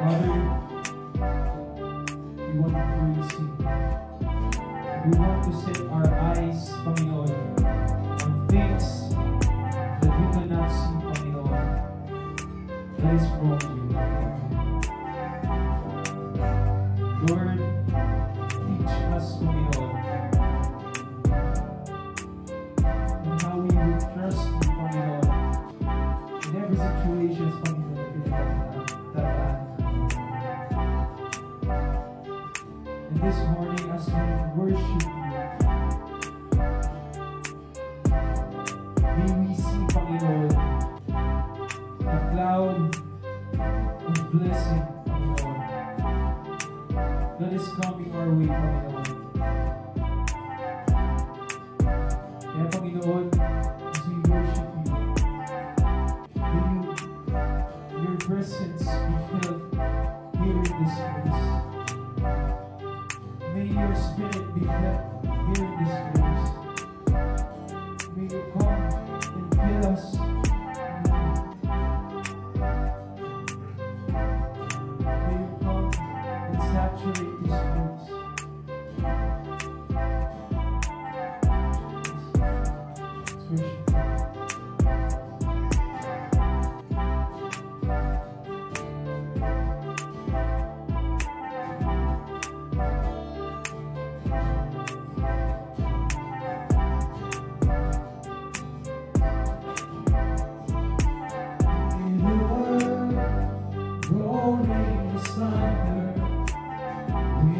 Father, we want to praise you. We want to set our eyes, Panginoon, on things that we cannot see, Panginoon, that is from you. Lord, teach us, Panginoon, on how we will trust you, Panginoon, in every situation, Panginoon, that we have. And this morning, as we worship you, may we see, Panginoon, a cloud of blessing, Panginoon, that is coming our way, Panginoon. Kaya, Panginoon, as we worship you, may your presence be felt here in this place. May your spirit be felt here in this place. May you come and fill us. May you come and saturate this place. Let's worship. Rolling asunder, we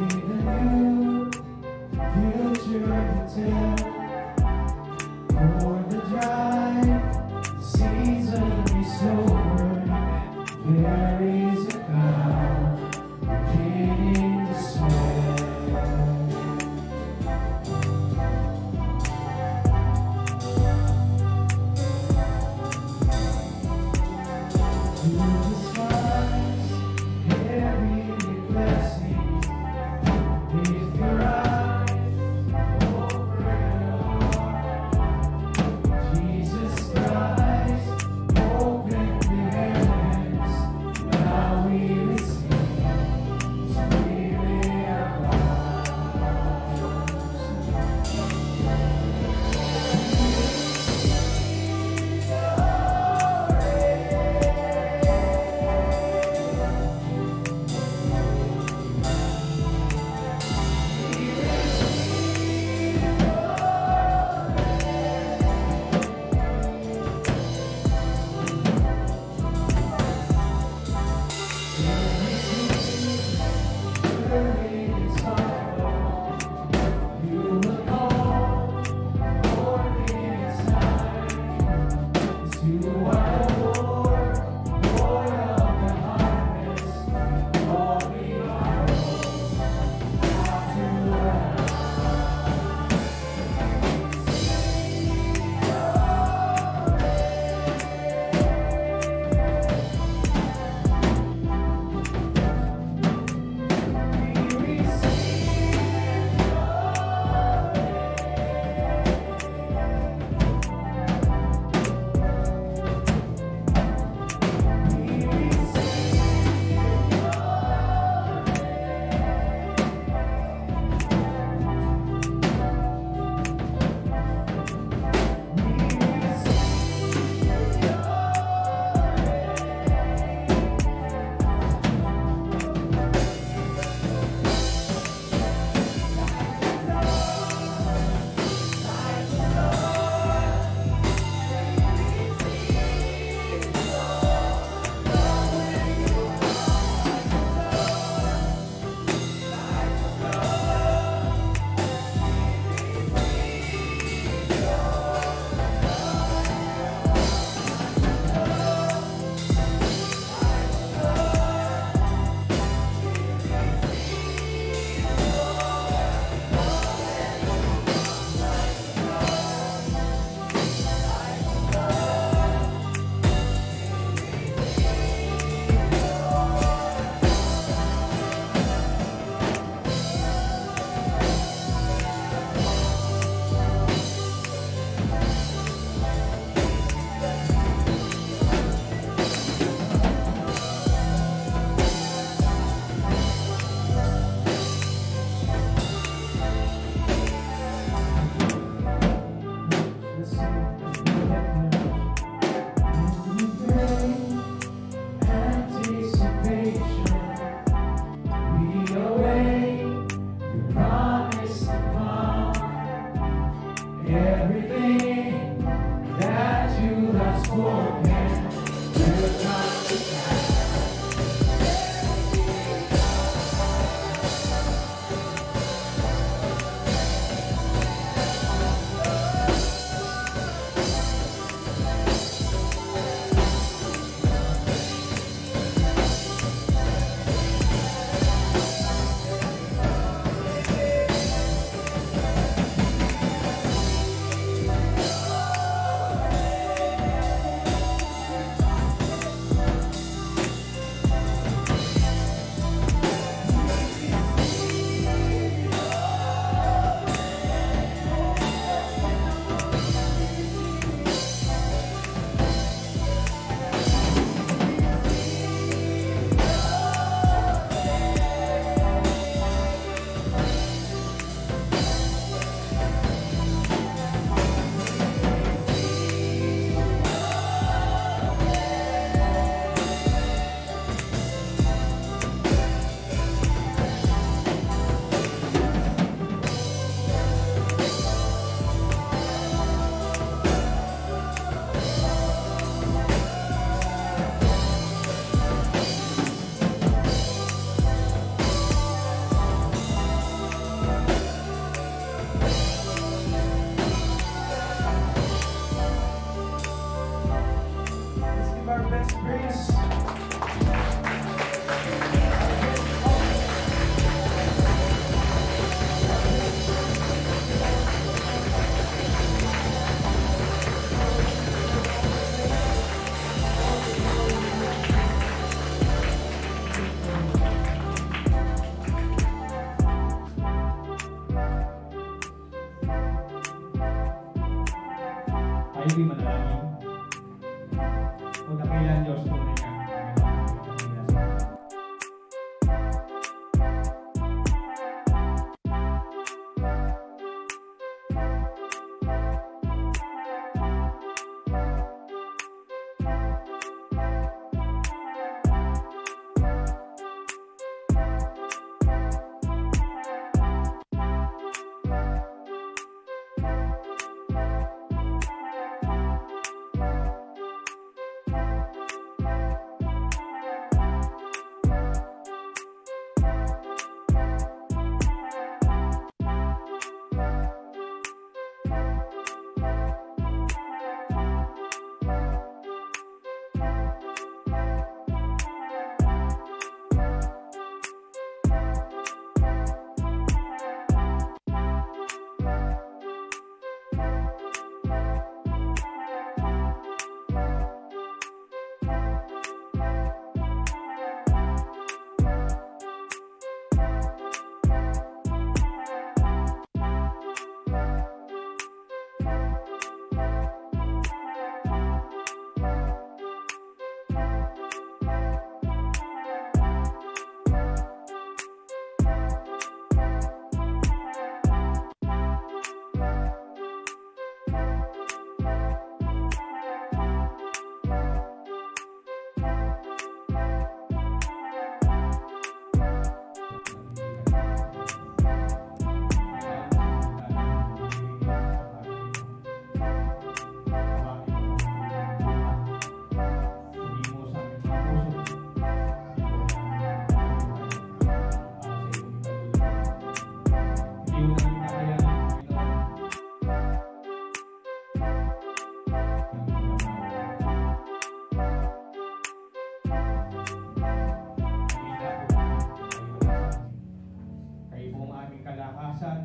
kinabukasan,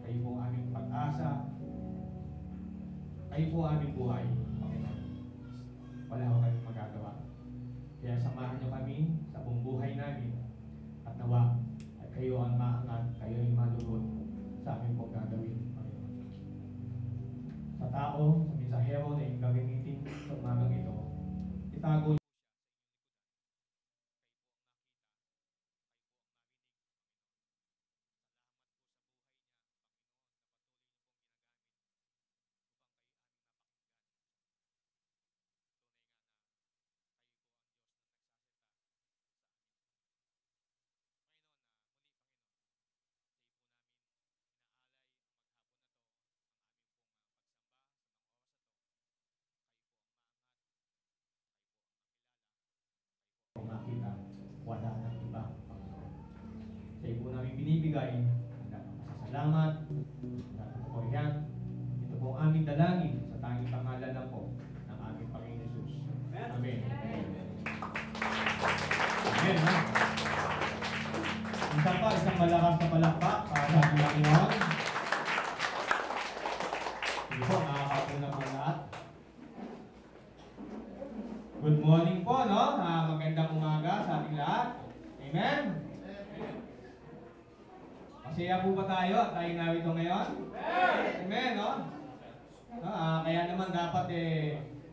kayo po ang aming pag-asa, kayo po ang aming buhay. Panginoon, wala ko kayong magagawa. Kaya samahan niyo kami sa buong buhay namin at nawa at kayo ang maangat, kayo ang malugod sa aming pong gagawin. Panginoon. Sa tao, sa mensahero na yung gagamitin sa umagang ito, itago makita, wala nang iba. Sa iyo po namin binibigay, salamat, po yan. Ito po ang aming dalangin sa tanging pangalan lang po ng aming Panginoon Jesus. Amen. Amen. Ha? Isang malakas na palakpak para sa aming Panginoon. Ito po, nakakapuna po lahat. Good morning po, no? Magandang umaga sa ating lahat. Amen? Masaya po ba tayo at tayo narito ngayon? Amen, no? Kaya naman dapat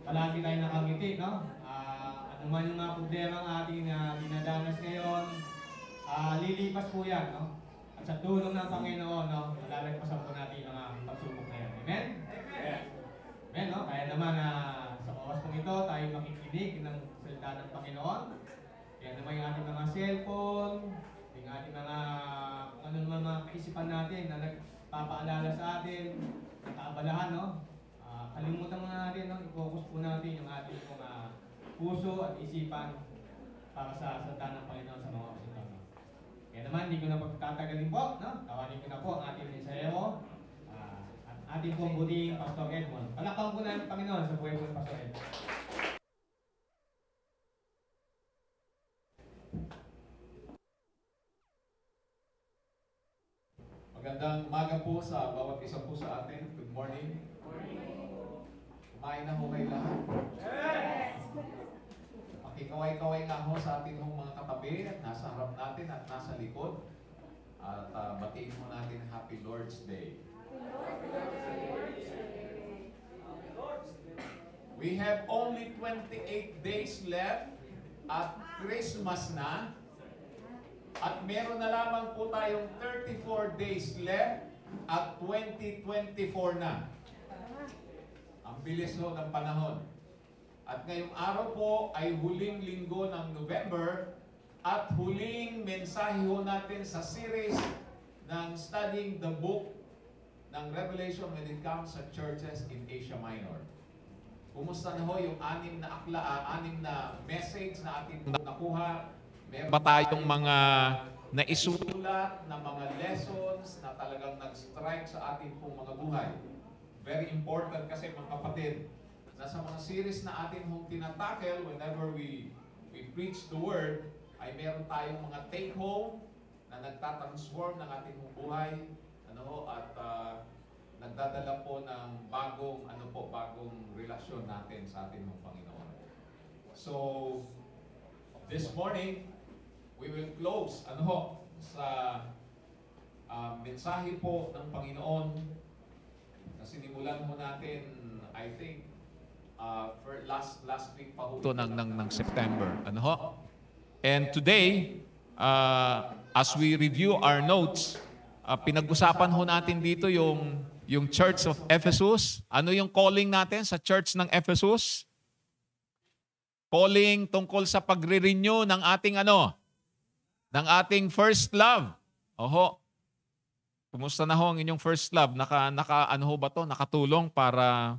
palagi tayo nakangiti, no? Ano man yung mga problema ang ating dinadanas ngayon, lilipas po yan, no? At sa tulong ng Panginoon, no? Malalagpasan po natin ang pagsubok na yan. Amen? Amen, no? Kaya naman sa oras pong ito, tayo makikinig ng salita ng Panginoon. Kaya naman yung ating mga cellphone, yung ating mga, kung ano naman mga kaisipan natin na nagpapaalala sa atin, nakaabalahan, no? Kalimutan mo natin, no? I-focus po natin yung ating mga puso at isipan para sa salita ng Panginoon sa mga oras ito. No? Kaya naman, hindi ko na pagtatagalin po, no? Tawagin ko na po ang ating mensahero. Ating pong buting Pastor Edmond. Palakpakan po namin Panginoon sa buhay po ng Pastor Edmond. Magandang umaga po sa bawat isa po sa atin. Good morning. Kumain na ho kayo lahat? Yes! Makikaway-kaway nga ho sa atin hong mga katabi at nasa harap natin at nasa likod. At batiin mo natin Happy Lord's Day. We have only 28 days left at Christmas na. At meron na lamang po tayong 34 days left at 2024 na. Ang bilis ho ng panahon. At ngayong araw po ay huling linggo ng November at huling mensahe ho natin sa series ng Studying the Book ng Revelation when it comes sa churches in Asia Minor. Kumusta na ho yung anim na message na ating nakuha? Meron ba tayong mga naisulat na mga lessons na talagang nag-strike sa ating pong mga buhay? Very important kasi mga kapatid, na sa mga series na ating hong tinatakel whenever we preach the Word, ay meron tayong mga take-home na nagtatransform ng ating hong buhay. At nagdadala po ng bagong relasyon natin sa ating mga Panginoon. So, this morning, we will close sa mensahe po ng Panginoon na sinimulan mo natin, I think, for last week pa ho. Ito ng September. And today, as we review our notes, pinag-usapan ho natin dito yung Church of Ephesus. Ano yung calling natin sa Church ng Ephesus? Calling tungkol sa pagre-renew ng ating ng ating first love. Kumusta na ho ang inyong first love? Nakatulong para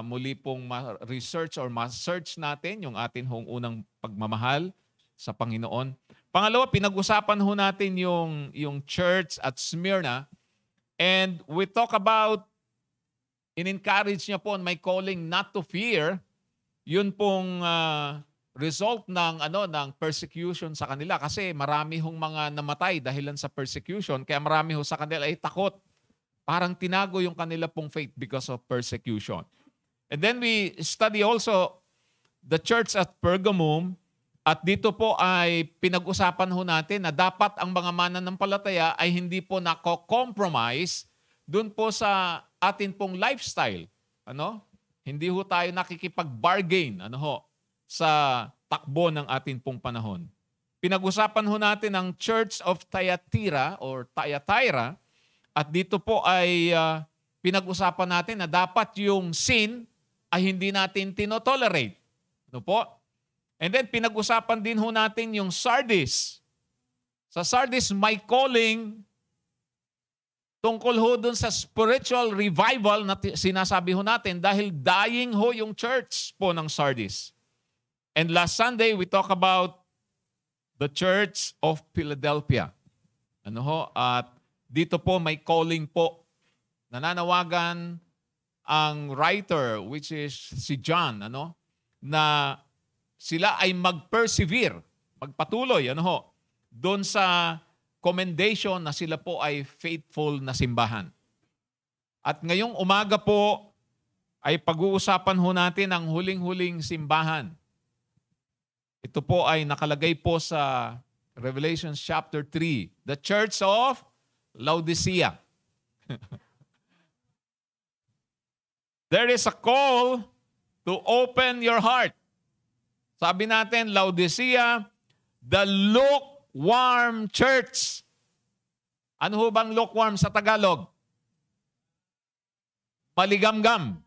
muli pong ma-research or ma-search natin yung ating unang pagmamahal sa Panginoon. Pangalawa, pinag-usapan ho natin yung church at Smyrna. And we talk about, in-encourage niya po on my calling not to fear, yun pong result ng persecution sa kanila kasi marami hong mga namatay dahilan sa persecution, kaya marami ho sa kanila ay takot. Parang tinago yung kanila pong faith because of persecution. And then we study also the church at Pergamum, at dito po ay pinag-usapan ho natin na dapat ang mga mananampalataya ay hindi po nako-compromise dun po sa atin pong lifestyle. Hindi ho tayo nakikipag-bargain sa takbo ng atin pong panahon. Pinag-usapan ho natin ang Church of Thyatira or Thyatira, at dito po ay pinag-usapan natin na dapat yung sin ay hindi natin tinotolerate. Po? And then pinag-usapan din ho natin yung Sardis. Sa Sardis, may calling tungkol ho dun sa spiritual revival na sinasabi ho natin dahil dying ho yung church po ng Sardis. And last Sunday, we talk about the Church of Philadelphia. At dito po may calling po. Nananawagan ang writer, which is si John, na sila ay mag-persevere, magpatuloy, doon sa commendation na sila po ay faithful na simbahan. At ngayong umaga po ay pag-uusapan ho natin ang huling-huling simbahan. Ito po ay nakalagay po sa Revelation chapter 3, the Church of Laodicea. There is a call to open your heart. Sabi natin, Laodicea, the lukewarm church. Ano ho bang lukewarm sa Tagalog? Maligamgam.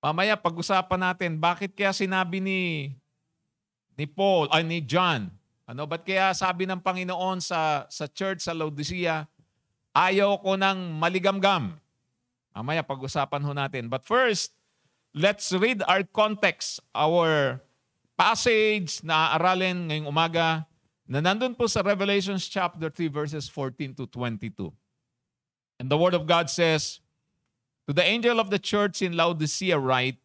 Mamaya pag-usapan natin, bakit kaya sinabi ni Paul, ay ni John, ba't kaya sabi ng Panginoon sa church sa Laodicea, ayaw ko ng maligamgam. Mamaya pag-usapan ho natin. But first, let's read our context, our passage na aaralin ngayong umaga na nandun po sa Revelation chapter 3 verses 14 to 22. And the Word of God says, to the angel of the church in Laodicea write,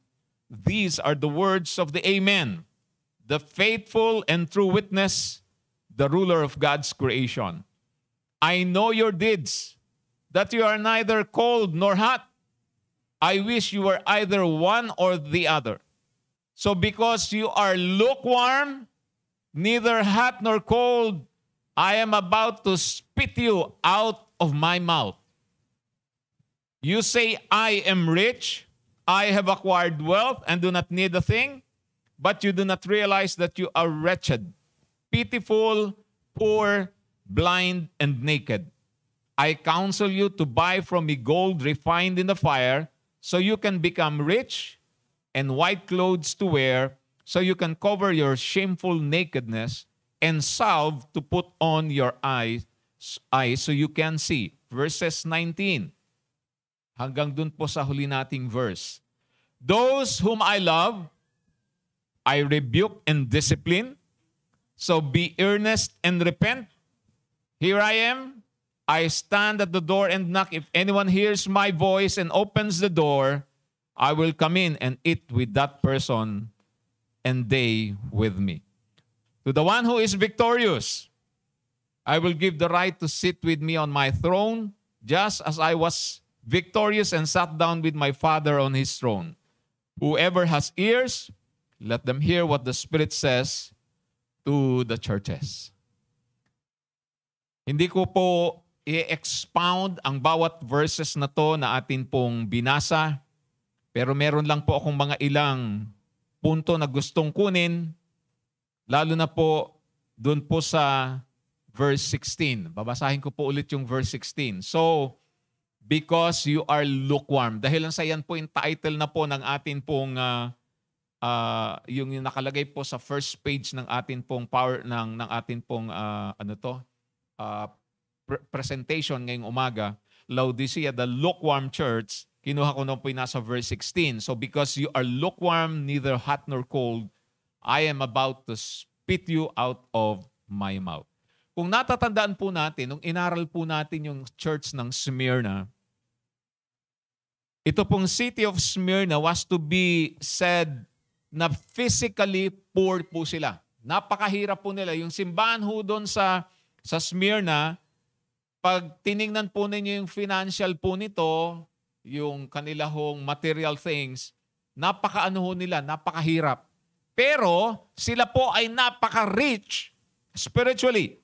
these are the words of the Amen, the faithful and true witness, the ruler of God's creation. I know your deeds, that you are neither cold nor hot. I wish you were either one or the other. So because you are lukewarm, neither hot nor cold, I am about to spit you out of my mouth. You say, I am rich, I have acquired wealth and do not need a thing, but you do not realize that you are wretched, pitiful, poor, blind, and naked. I counsel you to buy from me gold refined in the fire, so you can become rich, and white clothes to wear, so you can cover your shameful nakedness, and salve to put on your eyes so you can see. Verses 19. Hanggang dun po sa huli nating verse. Those whom I love, I rebuke and discipline, so be earnest and repent. Here I am. I stand at the door and knock. If anyone hears my voice and opens the door, I will come in and eat with that person and they with me. To the one who is victorious, I will give the right to sit with me on my throne, just as I was victorious and sat down with my Father on his throne. Whoever has ears, let them hear what the Spirit says to the churches. Hindi ko po i-expound ang bawat verses na to na atin pong binasa, pero meron lang po akong mga ilang punto na gustong kunin, lalo na po doon po sa verse 16. Babasahin ko po ulit yung verse 16. So, because you are lukewarm. Dahil lang sa yan po yung title na po ng atin pong yung nakalagay po sa first page ng atin pong ng atin pong presentation ngayong umaga, Laodicea, the lukewarm church. Kinuha ko na po yung nasa verse 16. So because you are lukewarm, neither hot nor cold, I am about to spit you out of my mouth. Kung natatandaan po natin, nung inaral po natin yung church ng Smyrna, ito pong city of Smyrna was to be said na physically poor po sila. Napakahirap po nila. Yung simbahan ho doon sa Smyrna, pag tiningnan po ninyo yung financial po nito, yung kanila hong material things, napakaano ho nila, napakahirap. Pero sila po ay napaka-rich spiritually.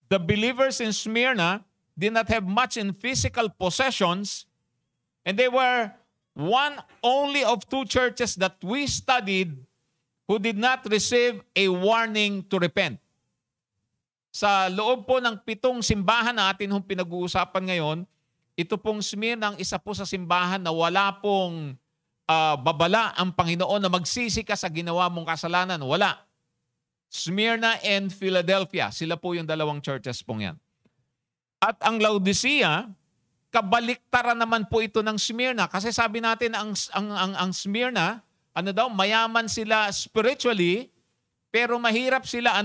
The believers in Smyrna did not have much in physical possessions, and they were one only of two churches that we studied who did not receive a warning to repent. Sa loob po ng 7 simbahan na atin hong pinag-uusapan ngayon, ito pong Smyrna ang isa po sa simbahan na wala pong babala ang Panginoon na magsisi ka sa ginawa mong kasalanan. Wala. Smyrna and Philadelphia, sila po yung 2 churches pong yan. At ang Laodicea, kabaliktaran naman po ito ng Smyrna. Kasi sabi natin ang Smyrna, mayaman sila spiritually, pero mahirap sila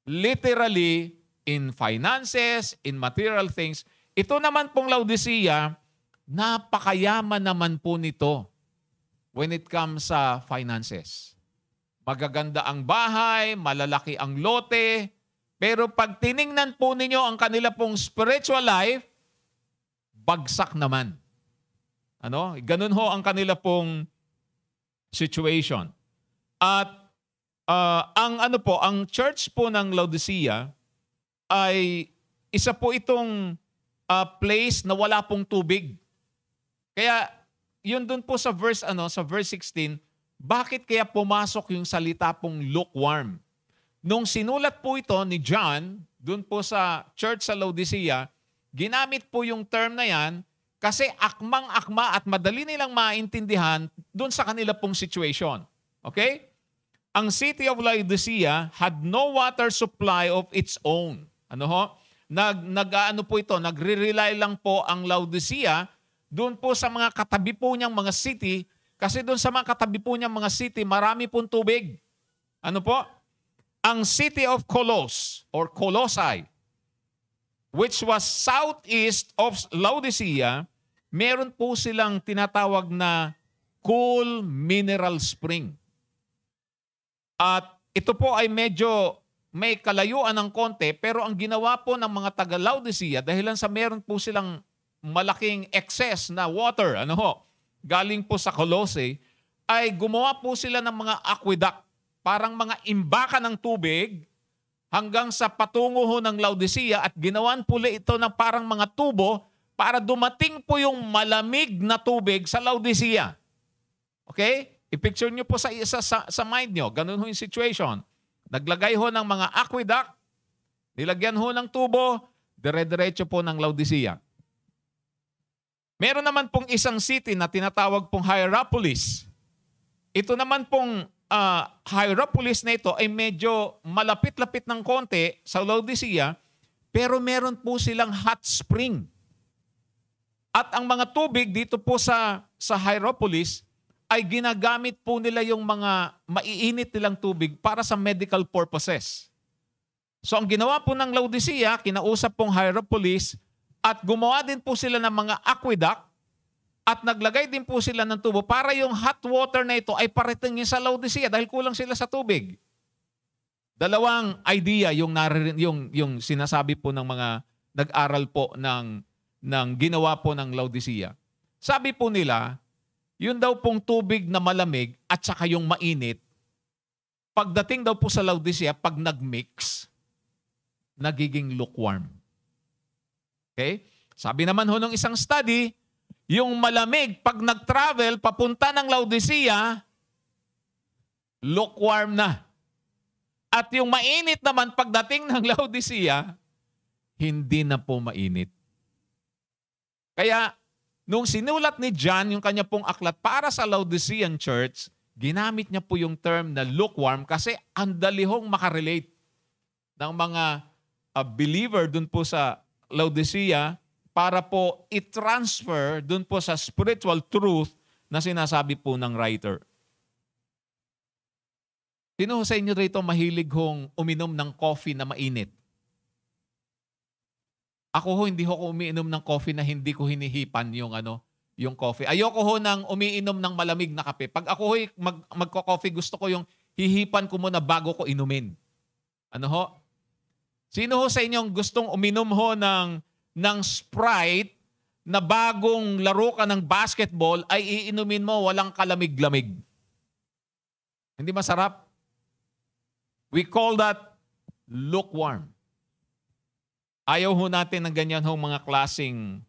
literally in finances, in material things. Ito naman pong Laodicea, napakayaman naman po nito when it comes sa finances. Magaganda ang bahay, malalaki ang lote, pero pag tiningnan po ninyo ang kanila pong spiritual life, bagsak naman. Ganun ho ang kanila pong situation. At ang church po ng Laodicea ay isa po itong place na wala pong tubig. Kaya yun dun po sa verse 16, bakit kaya pumasok yung salita pong lukewarm? Nung sinulat po ito ni John dun po sa church sa Laodicea, ginamit po yung term na yan kasi akmang-akma at madali nilang maintindihan dun sa kanila pong situation. Okay? Ang city of Laodicea had no water supply of its own. Nagre-rely lang po ang Laodicea doon po sa mga katabi po niyang mga city, kasi doon sa mga katabi po niyang mga city, marami pong tubig. Ang city of Colossae, which was southeast of Laodicea, meron po silang tinatawag na cool mineral spring. At ito po ay medyo may kalayuan ng konti, pero ang ginawa po ng mga taga-Laodicea, dahilan sa meron po silang malaking excess na water, galing po sa Colossae, ay gumawa po sila ng mga aqueduct, parang mga imbaka ng tubig, hanggang sa patungo ho ng Laodicea, at ginawan po ito ng parang mga tubo para dumating po yung malamig na tubig sa Laodicea. Okay? I-picture nyo po sa mind nyo. Ganun ho yung situation. Naglagay ho ng mga aqueduct, nilagyan ho ng tubo, dire-diretso po ng Laodicea. Meron naman pong isang city na tinatawag pong Hierapolis. Ito naman pong Hierapolis na ito ay medyo malapit-lapit ng konti sa Laodicea, pero meron po silang hot spring. At ang mga tubig dito po sa Hierapolis ay ginagamit po nila yung mga maiinit nilang tubig para sa medical purposes. So ang ginawa po ng Laodicea, kinausap pong Hierapolis, at gumawa din po sila ng mga aqueduct, at naglagay din po sila ng tubo para yung hot water na ito ay parating sa Laodicea dahil kulang sila sa tubig. Dalawang idea yung sinasabi po ng mga nag-aral po ng ginawa po ng Laodicea. Sabi po nila, yun daw pong tubig na malamig at saka yung mainit, pagdating daw po sa Laodicea, pag nag-mix, nagiging lukewarm. Okay? Sabi naman ho ng isang study, yung malamig, pag nag-travel, papunta ng Laodicea, lukewarm na. At yung mainit naman, pagdating ng Laodicea, hindi na po mainit. Kaya, nung sinulat ni John yung kanya pong aklat para sa Laodicean Church, ginamit niya po yung term na lukewarm kasi ang dalihong makarelate ng mga believer dun po sa Laodicea para po i-transfer dun po sa spiritual truth na sinasabi po ng writer. Sino sa inyo rito mahilig hong uminom ng coffee na mainit? Ako ho, hindi ko umiinom ng coffee na hindi ko hinihipan yung coffee. Ayoko ho nang umiinom ng malamig na kape. Pag ako ho'y magko-coffee, gusto ko yung hihipan ko muna bago ko inumin. Ano ho? Sino ho sa inyong gustong uminom ho ng Sprite na bagong laro ka ng basketball ay iinumin mo walang kalamig-lamig? Hindi masarap? We call that lukewarm. Ayaw ho natin ng ganyan ho mga klaseng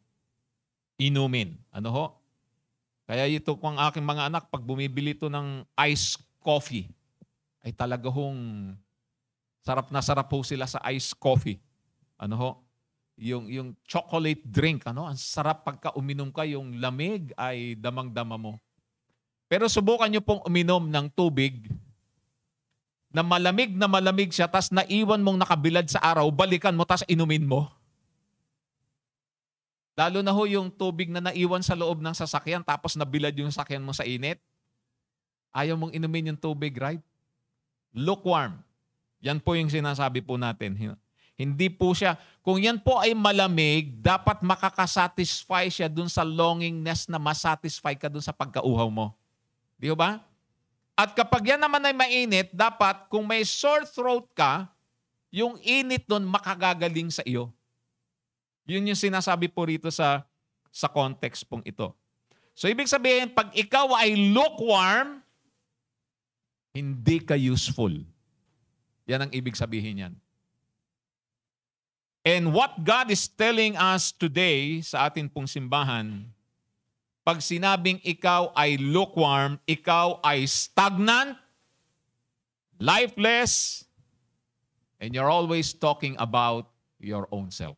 inumin. Ano ho? Kaya ito kung aking mga anak, pag bumibili ito ng iced coffee, ay talaga hong sarap na sarap ho sila sa iced coffee. Ano ho? Yung chocolate drink, ano? Ang sarap pagka uminom ka, yung lamig ay damang-dama mo. Pero subukan nyo pong uminom ng tubig na malamig siya, tas naiwan mong nakabilad sa araw, balikan mo, tas inumin mo. Lalo na ho yung tubig na naiwan sa loob ng sasakyan tapos nabilad yung sasakyan mo sa init. Ayaw mong inumin yung tubig, right? Lukewarm. Yan po yung sinasabi po natin. Hindi po siya, kung yan po ay malamig, dapat makakasatisfy siya dun sa longingness na masatisfy ka dun sa pagkauhaw mo. Di ba? At kapag yan naman ay mainit, dapat kung may sore throat ka, yung init dun makagagaling sa iyo. Yun yung sinasabi po rito sa context pong ito. So ibig sabihin, pag ikaw ay lukewarm, hindi ka useful. Yan ang ibig sabihin yan. And what God is telling us today sa atin pong simbahan, pag sinabing ikaw ay lukewarm, ikaw ay stagnant, lifeless, and you're always talking about your own self.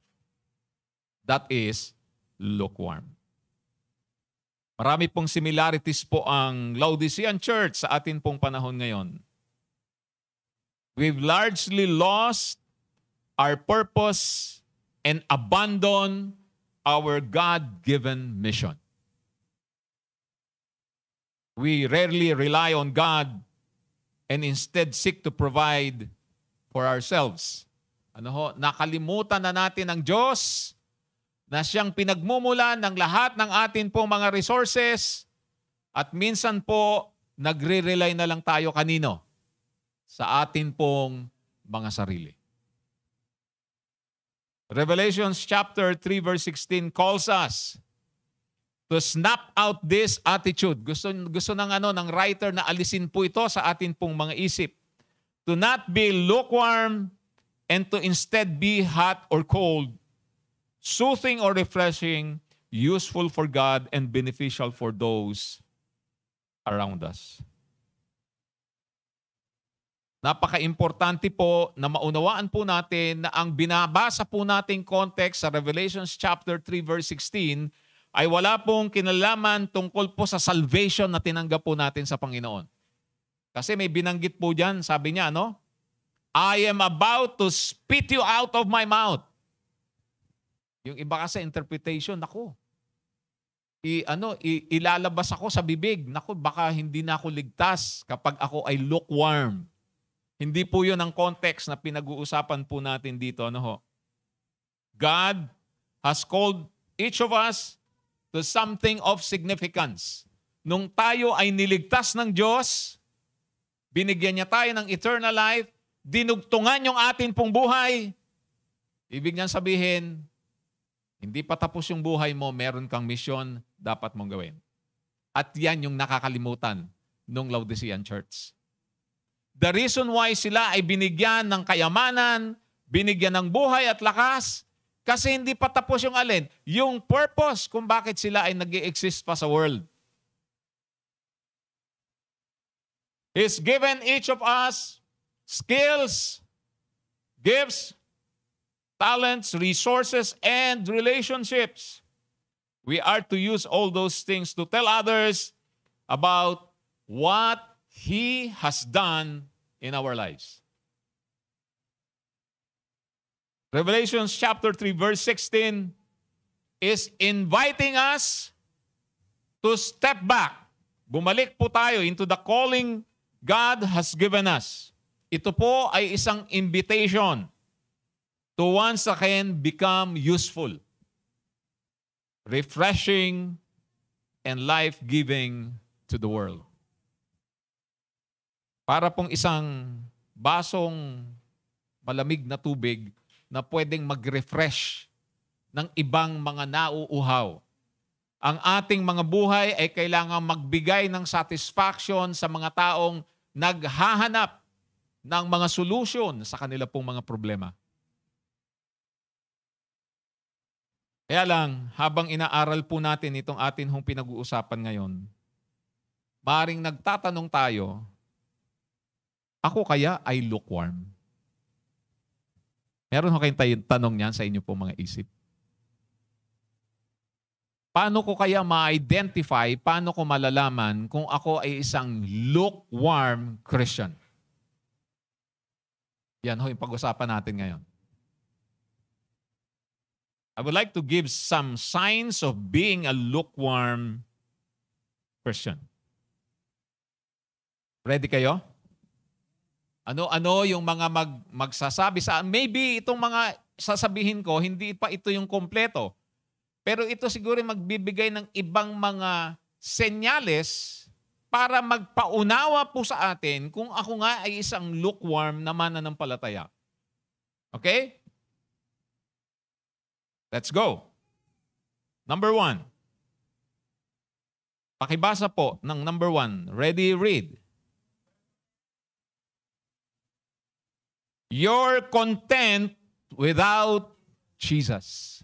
That is lukewarm. Marami pong similarities po ang Laodicean Church sa atin pong panahon ngayon. We've largely lost our purpose and abandoned our God-given mission. We rarely rely on God and instead seek to provide for ourselves. Ano ho? Nakalimutan na natin ang Diyos na siyang pinagmumulan ng lahat ng atin pong mga resources at minsan po nagre-rely na lang tayo kanino? Sa atin pong mga sarili. Revelation chapter 3 verse 16 calls us to snap out this attitude. Gusto ng writer na alisin po ito sa atin pong mga isip. To not be lukewarm and to instead be hot or cold, soothing or refreshing, useful for God and beneficial for those around us. Napaka-importante po na maunawaan po natin na ang binabasa po nating context sa Revelation chapter 3 verse 16 ay wala pong kinalaman tungkol po sa salvation na tinanggap po natin sa Panginoon. Kasi may binanggit po dyan, sabi niya, I am about to spit you out of my mouth. Yung iba kasi interpretation, ilalabas ako sa bibig. Baka hindi na ako ligtas kapag ako ay lukewarm. Hindi po yun ang context na pinag-uusapan po natin dito. God has called each of us to something of significance. Nung tayo ay niligtas ng Diyos, binigyan niya tayo ng eternal life, dinugtungan yung atin pong buhay. Ibig niyan sabihin, hindi pa tapos yung buhay mo, meron kang misyon dapat mong gawin. At yan yung nakakalimutan ng Laodicean Church. The reason why sila ay binigyan ng kayamanan, binigyan ng buhay at lakas, kasi hindi pa tapos yung alin, yung purpose kung bakit sila ay nag-i-exist pa sa world. He's given each of us skills, gifts, talents, resources, and relationships. We are to use all those things to tell others about what He has done in our lives. Revelation chapter 3 verse 16 is inviting us to step back. Bumalik po tayo into the calling God has given us. Ito po ay isang invitation to once again become useful, refreshing, and life-giving to the world. Para pong isang basong malamig na tubig na pwedeng mag-refresh ng ibang mga nauuhaw. Ang ating mga buhay ay kailangan magbigay ng satisfaction sa mga taong naghahanap ng mga solusyon sa kanila pong mga problema. Kaya lang, habang inaaral po natin itong atin hong pinag-uusapan ngayon, maaaring nagtatanong tayo, ako kaya ay lukewarm? Meron ho kayong tanong niyan sa inyo pong mga isip? Paano ko kaya ma-identify, paano ko malalaman kung ako ay isang lukewarm Christian? Yan ho yung pag-usapan natin ngayon. I would like to give some signs of being a lukewarm Christian. Ready kayo? Ano yung mga magsasabi sa... Maybe itong mga sasabihin ko, hindi pa ito yung kompleto. Pero ito siguro magbibigay ng ibang mga senyales para magpaunawa po sa atin kung ako nga ay isang lukewarm na mananampalataya. Okay? Let's go. Number 1. Pakibasa po ng number 1. Ready, read. You're content without Jesus.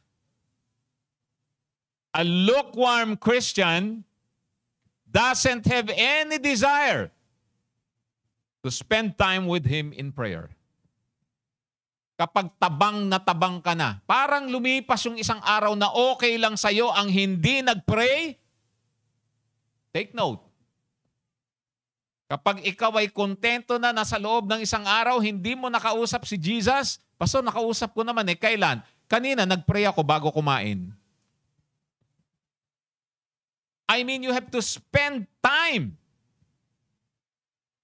A lukewarm Christian doesn't have any desire to spend time with Him in prayer. Kapag tabang na tabang ka na, parang lumipas yung isang araw na okay lang sa'yo ang hindi nag-pray, take note. Kapag ikaw ay kontento na nasa loob ng isang araw, hindi mo nakausap si Jesus, Pastor, nakausap ko naman kailan? Kanina, nag-pray ako bago kumain. I mean, you have to spend time.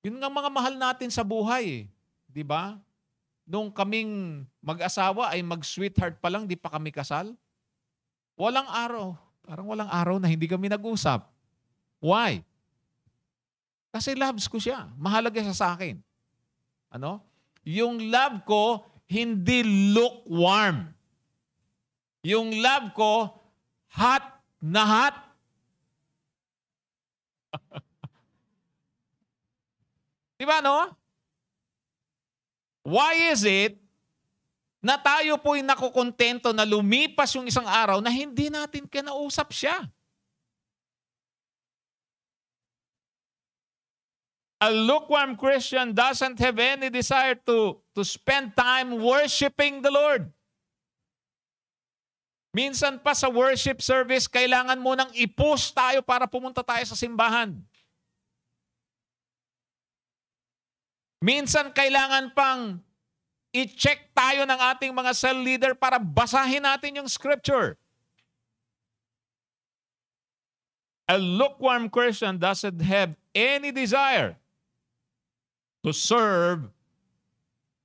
Yun nga mga mahal natin sa buhay. Di ba? Nung kaming mag-asawa ay mag-sweetheart pa lang, di pa kami kasal. Walang araw. Parang walang araw na hindi kami nag-usap. Why? Kasi loves ko siya. Mahalaga siya sa akin. Ano? Yung love ko, hindi lukewarm. Yung love ko, hot na hot. Diba, no? Why is it na tayo po'y nakukontento na lumipas yung isang araw na hindi natin kinausap siya? A lukewarm Christian doesn't have any desire to spend time worshiping the Lord. Minsan pa sa worship service, kailangan mo nang i-push tayo para pumunta tayo sa simbahan. Minsan kailangan pang i-check tayo ng ating mga cell leader para basahin natin yung scripture. A lukewarm Christian doesn't have any desire to serve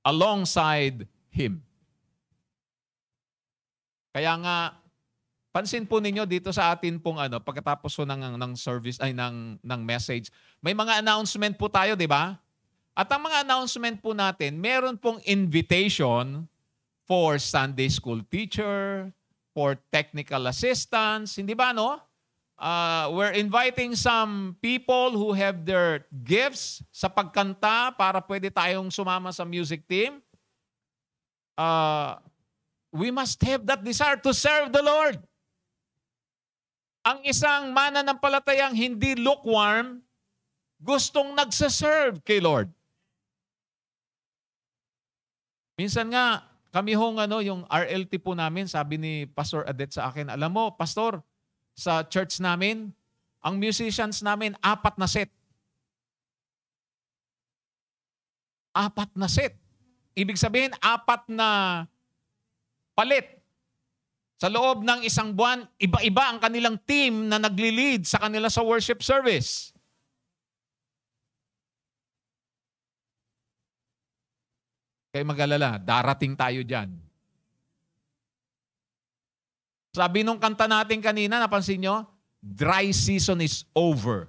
alongside Him. Kaya nga, pansin po ninyo dito sa atin pong pagkatapos po ng service, ay ng message, may mga announcement po tayo, di ba? At ang mga announcement po natin, meron pong invitation for Sunday school teacher, for technical assistants, hindi ba, no? We're inviting some people who have their gifts sa pagkanta para pwede tayong sumama sa music team. We must have that desire to serve the Lord. Ang isang mananampalatayang hindi lukewarm, gustong nagsaserve kay Lord. Minsan nga, kami yung RLT po namin, sabi ni Pastor Adet sa akin, alam mo, Pastor, sa church namin, ang musicians namin, 4 na set. 4 na set. Ibig sabihin, 4 na palit. Sa loob ng isang buwan, iba-iba ang kanilang team na nagli-lead sa kanila sa worship service. Kaya mag-alala, darating tayo dyan. Sabi nung kanta natin kanina, napansin nyo? dry season is over.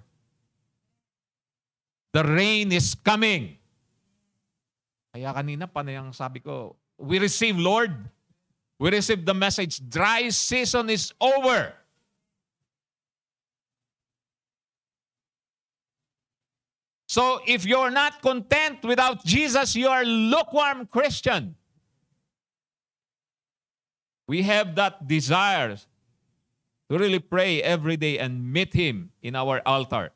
The rain is coming. Kaya kanina panayang sabi ko, we receive, Lord. We receive the message, dry season is over. So if you're not content without Jesus, you are lukewarm Christian. We have that desire to really pray every day and meet Him in our altar.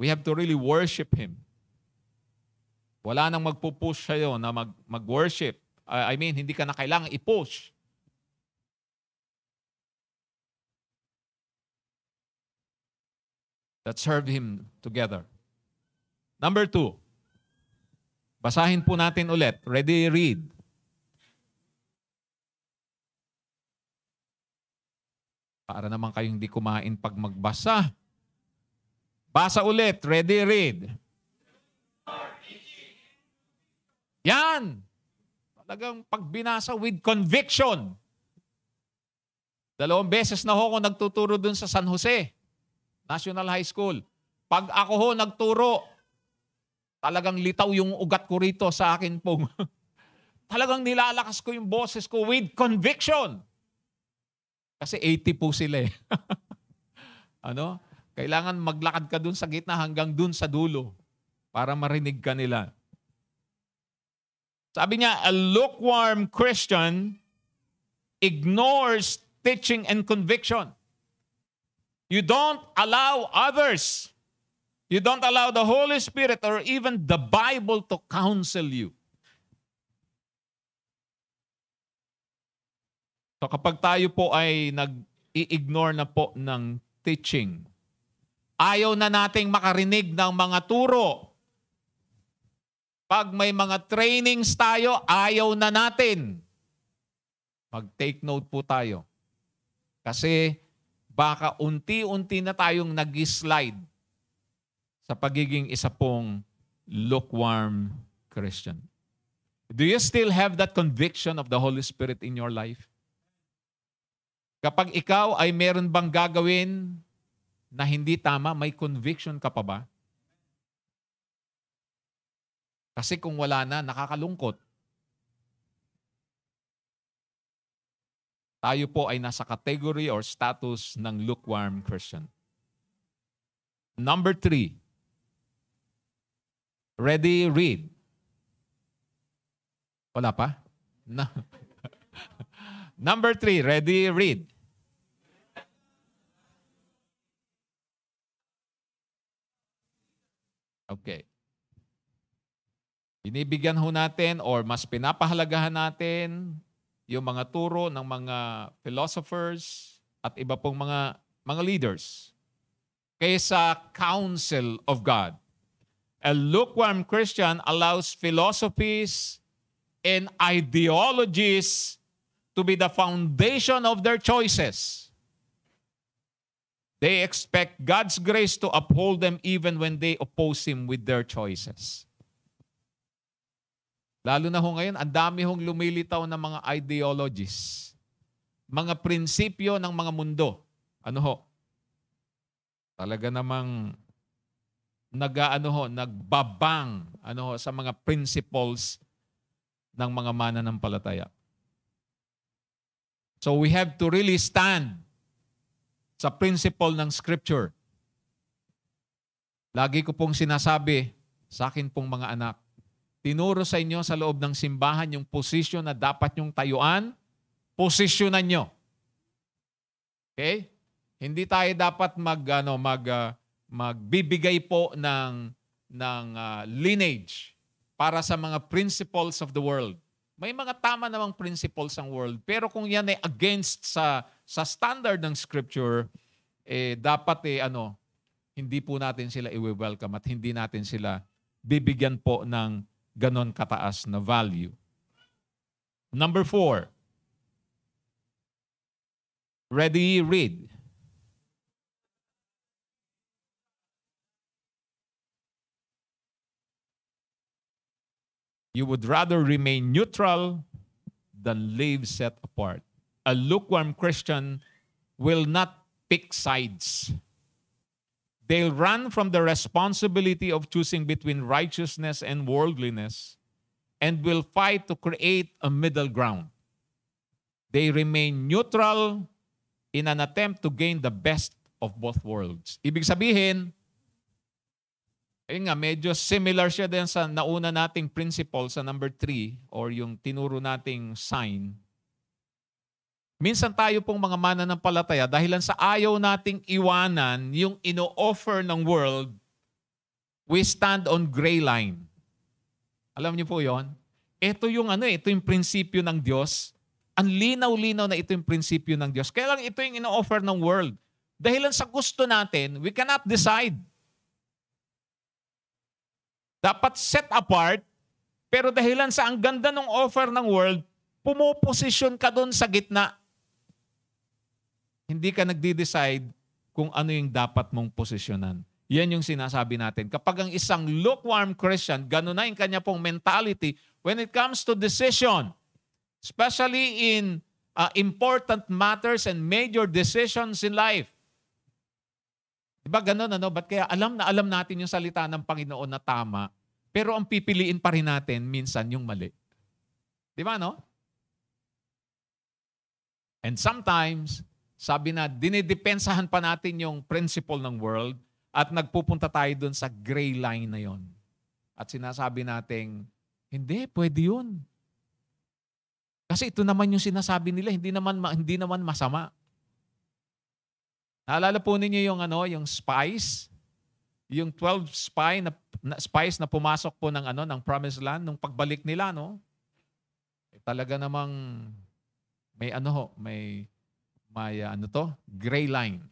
We have to really worship Him. Wala nang magpupush sa'yo na mag-worship. I mean, hindi ka na kailangang i-push. Let's serve Him together. Number 2. Basahin po natin ulit. Ready, read. Para naman kayong hindi kumain pag magbasa. Basa ulit. Ready, read. Yan. Talagang pagbinasa with conviction. 2 beses na ako nagtuturo dun sa San Jose National High School. Pag ako ho nagturo, talagang litaw yung ugat ko rito sa akin pong. Talagang nilalakas ko yung boses ko with conviction. Kasi 80 po sila eh. Ano? Kailangan maglakad ka dun sa gitna hanggang dun sa dulo para marinig ka nila. Sabi niya, a lukewarm Christian ignores teaching and conviction. You don't allow others. You don't allow the Holy Spirit or even the Bible to counsel you. So kapag tayo po ay nag-i-ignore na po ng teaching, ayaw na nating makarinig ng mga turo. Pag may mga trainings tayo, ayaw na natin. Mag-take note po tayo. Kasi baka unti-unti na tayong nag-slide sa pagiging isa pong lukewarm Christian. Do you still have that conviction of the Holy Spirit in your life? Kapag ikaw ay meron bang gagawin na hindi tama, may conviction ka pa ba? Kasi kung wala na, nakakalungkot. Tayo po ay nasa category or status ng lukewarm Christian. Number 3. Ready, read. Wala pa? No. Number 3, ready, read. Okay. Binibigyan ho natin or mas pinapahalagahan natin yung mga turo ng mga philosophers at iba pong mga leaders kaysa counsel of God. A lukewarm Christian allows philosophies and ideologies to be the foundation of their choices. They expect God's grace to uphold them even when they oppose Him with their choices. Lalo na ho ngayon, ang dami hong lumilitaw na mga ideologies. Mga prinsipyo ng mga mundo. Ano ho? Talaga namang nagbabang sa mga principles ng mga mananampalataya. So we have to really stand sa principle ng Scripture. Lagi ko pong sinasabi sa akin pong mga anak, tinuro sa inyo sa loob ng simbahan yung posisyon na dapat nyong tayuan, posisyonan nyo. Okay? Hindi tayo dapat magbibigay po ng lineage para sa mga principles of the world. May mga tama namang principles ang world, pero kung yan ay against sa standard ng Scripture, dapat hindi po natin sila i-welcome at hindi natin sila bibigyan po ng ganon kataas na value. Number 4. Ready, read. You would rather remain neutral than live set apart. A lukewarm Christian will not pick sides. They'll run from the responsibility of choosing between righteousness and worldliness and will fight to create a middle ground. They remain neutral in an attempt to gain the best of both worlds. Ibig sabihin, ayun nga, medyo similar siya din sa nauna nating principle sa number 3 or yung tinuro nating sign. Minsan tayo pong mga mananampalataya, dahilan sa ayaw nating iwanan yung ino-offer ng world, we stand on gray line. Alam niyo po yon? Ito yung ito yung prinsipyo ng Diyos. Ang linaw-linaw na ito yung prinsipyo ng Diyos. Kaya lang ito yung ino-offer ng world. Dahilan sa gusto natin, we cannot decide. Dapat set apart, pero dahilan sa ang ganda ng offer ng world, pumoposisyon ka doon sa gitna. Hindi ka nagde-decide kung ano yung dapat mong posisyonan. Yan yung sinasabi natin. Kapag ang isang lukewarm Christian, gano'n na yung kanya pong mentality when it comes to decision, especially in important matters and major decisions in life. Diba gano'n, Ba't kaya alam natin yung salita ng Panginoon na tama, pero ang pipiliin pa rin natin minsan yung mali. Diba, no? And sometimes, sabi na, dinidepensahan pa natin yung principle ng world at nagpupunta tayo dun sa gray line na yon. At sinasabi natin, hindi, pwede yun. Kasi ito naman yung sinasabi nila, hindi naman masama. Naalala po ninyo yung yung spies, yung 12 spies na pumasok po ng Promised Land nung pagbalik nila, no? Talaga namang may gray line.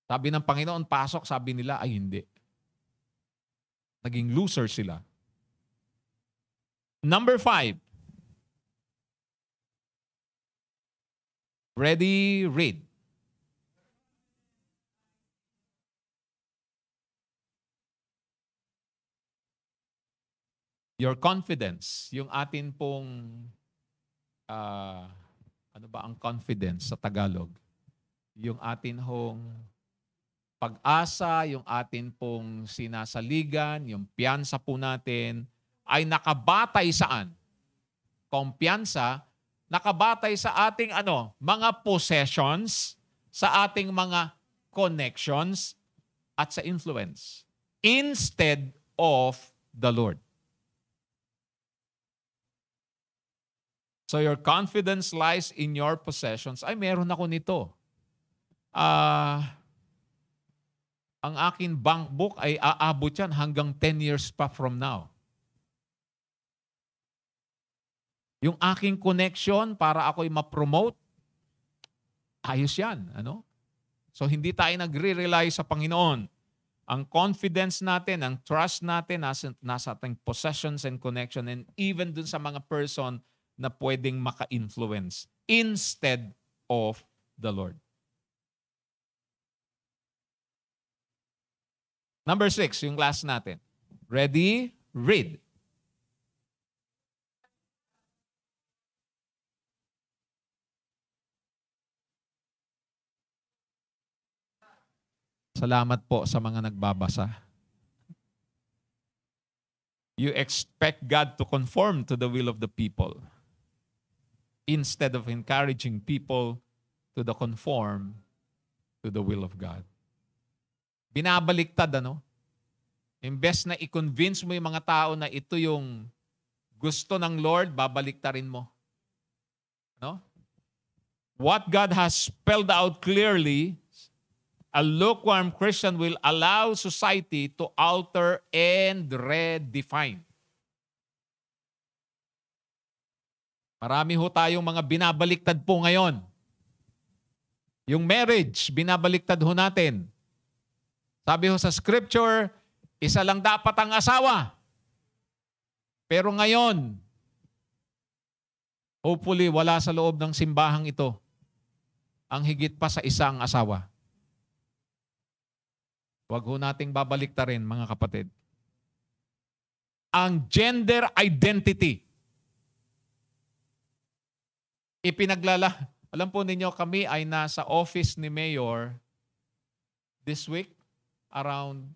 Sabi ng Panginoon, pasok, sabi nila, ay hindi. Naging loser sila. Number 5. Ready, read. Your confidence, yung atin pong, ano ba ang confidence sa Tagalog? Yung atin hong pag-asa, yung atin pong sinasaligan, yung piyansa po natin, ay nakabatay saan? Kumpiyansa, nakabatay sa ating mga possessions, sa ating mga connections, at sa influence, instead of the Lord. So your confidence lies in your possessions. Ay, meron ako nito. Ang akin bank book ay aabot yan hanggang 10 years pa from now. Yung aking connection para ako'y ma-promote, ayos yan. So hindi tayo nagre-rely sa Panginoon. Ang confidence natin, ang trust natin, nasa ating possessions and connection, and even dun sa mga person na pwedeng maka-influence instead of the Lord. Number 6, yung last natin. Ready? Read. Salamat po sa mga nagbabasa. You expect God to conform to the will of the people instead of encouraging people to conform to the will of God. Binabaliktad, Imbes na i-convince mo yung mga tao na ito yung gusto ng Lord, babaliktarin mo. What God has spelled out clearly, a lukewarm Christian will allow society to alter and redefine. Marami ho tayong mga binabaliktad po ngayon. Yung marriage, binabaliktad ho natin. Sabi ho sa scripture, isa lang dapat ang asawa. Pero ngayon, hopefully wala sa loob ng simbahang ito ang higit pa sa isang asawa. Huwag ho nating babaliktarin, mga kapatid. Ang gender identity, Alam po ninyo, kami ay nasa office ni Mayor this week around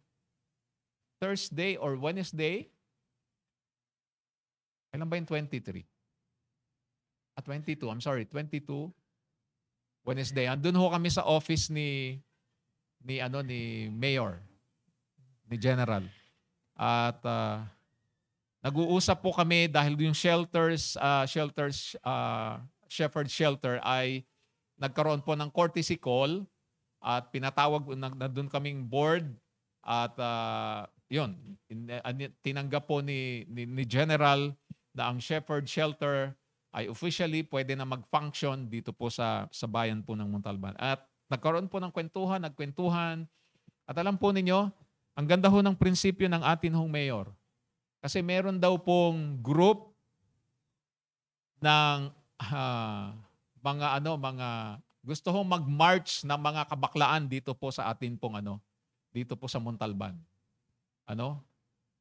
Thursday or Wednesday. Kailan ba yung 23? 22, I'm sorry, 22 Wednesday. Andun ho kami sa office ni Mayor, ni General. At nag-uusap po kami dahil yung Shepherd Shelter ay nagkaroon po ng courtesy call at pinatawag, nandun kaming board at yun, tinanggap po ni General na ang Shepherd Shelter ay officially pwede na mag-function dito po sa bayan po ng Montalban. At nagkaroon po ng nagkwentuhan. At alam po ninyo, ang ganda ho ng prinsipyo ng atin hong mayor. Kasi meron daw pong group ng mga gusto hong mag-march ng mga kabaklaan dito po sa atin pong dito po sa Montalban.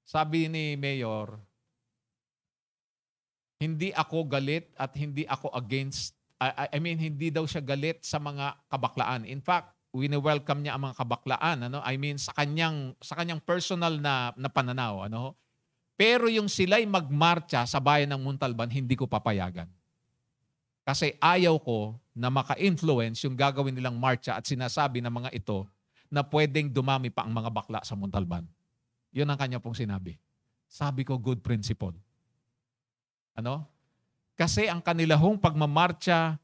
Sabi ni Mayor, hindi ako galit at hindi ako against, hindi daw siya galit sa mga kabaklaan. In fact, wini-welcome niya ang mga kabaklaan, sa kanyang personal na pananaw, Pero yung sila'y magmarcha sa bayan ng Montalban, hindi ko papayagan. Kasi ayaw ko na maka-influence yung gagawin nilang marcha at sinasabi ng mga ito na pwedeng dumami pa ang mga bakla sa Montalban. Yun ang kanya pong sinabi. Sabi ko, good principle. Kasi ang kanilahong pagmamarcha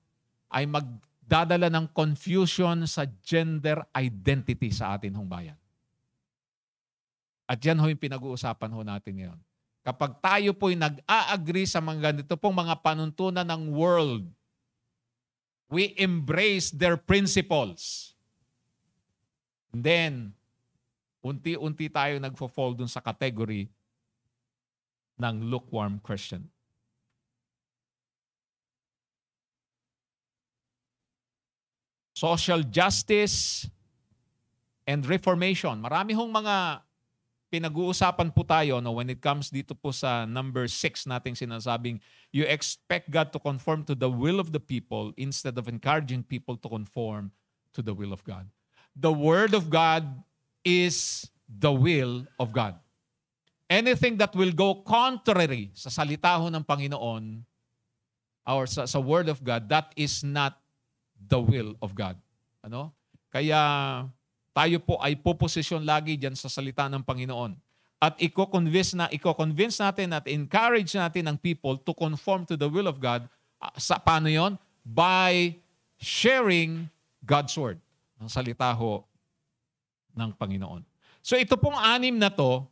ay magdadala ng confusion sa gender identity sa atin hong bayan. At yan ho yung pinag-uusapan ho natin ngayon. Kapag tayo po'y nag-a-agree sa mga ganito pong mga panuntunan ng world, we embrace their principles. And then, unti-unti tayo nagfo-fall dun sa category ng lukewarm Christian. Social justice and reformation. Marami hong mga pinag-uusapan po tayo when it comes dito po sa number 6 nating sinasabing, you expect God to conform to the will of the people instead of encouraging people to conform to the will of God. The Word of God is the will of God. Anything that will go contrary sa salita ho ng Panginoon or sa Word of God, that is not the will of God. Kaya tayo po ay puposisyon lagi dyan sa salita ng Panginoon. At i-convince natin at encourage natin ang people to conform to the will of God. Paano yon? By sharing God's Word. Ang salita ho ng Panginoon. So ito pong 6 na to,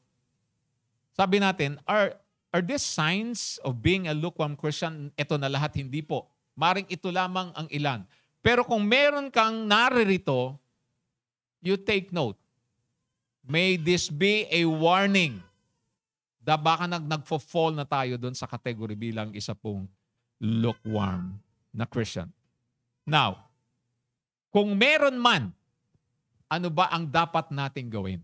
sabi natin, are these signs of being a lukewarm Christian? Ito na lahat, hindi po. Maring ito lamang ang ilan. Pero kung meron kang naririto, you take note. May this be a warning da baka nagfo-fall na tayo doon sa category bilang isa pong lukewarm na Christian. Now, kung meron man, ano ba ang dapat nating gawin?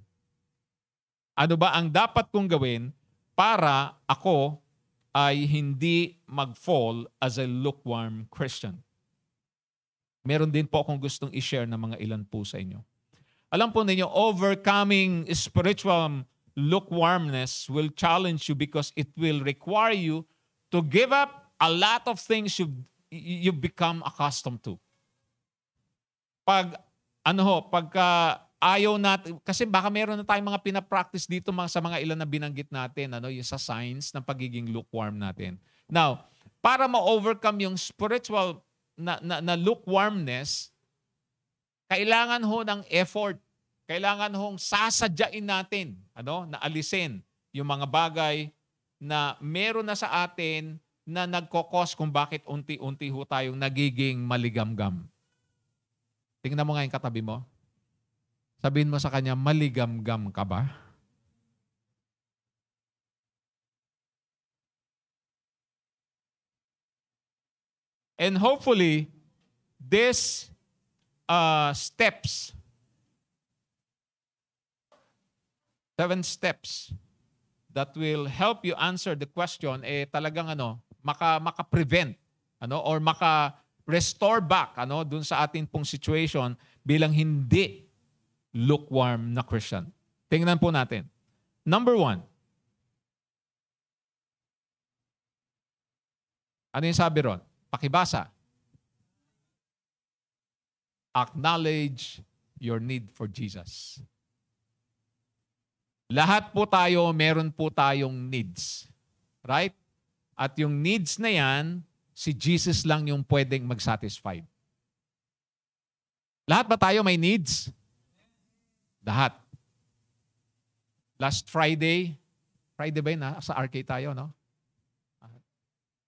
Ano ba ang dapat kong gawin para ako ay hindi mag-fall as a lukewarm Christian? Meron din po akong gustong i-share na mga ilan po sa inyo. Alam po ninyo, overcoming spiritual lukewarmness will challenge you because it will require you to give up a lot of things you've become accustomed to. Pagka ayaw natin, kasi baka meron na tayong mga pinapractice dito sa mga ilan na binanggit natin, yung sa signs ng pagiging lukewarm natin. Now, para ma-overcome yung spiritual na lukewarmness, kailangan ho ng effort. Kailangan hong sasadyain natin, na alisin yung mga bagay na meron na sa atin na nagkokos kung bakit unti-unti ho tayong nagiging maligamgam. Tingnan mo nga yung katabi mo. Sabihin mo sa kanya, maligamgam ka ba? And hopefully, these steps, 7 steps that will help you answer the question, talagang maka-prevent, or restore back dun sa atin pong situation bilang hindi lukewarm na Christian. Tingnan po natin. Number 1. Ano yung sabi ron? Pakibasa. Acknowledge your need for Jesus. Lahat po tayo, meron po tayong needs. Right? At yung needs na yan, si Jesus lang yung pwedeng mag-satisfy. Lahat ba tayo may needs? Lahat. Last Friday ba yun sa arcade tayo, no?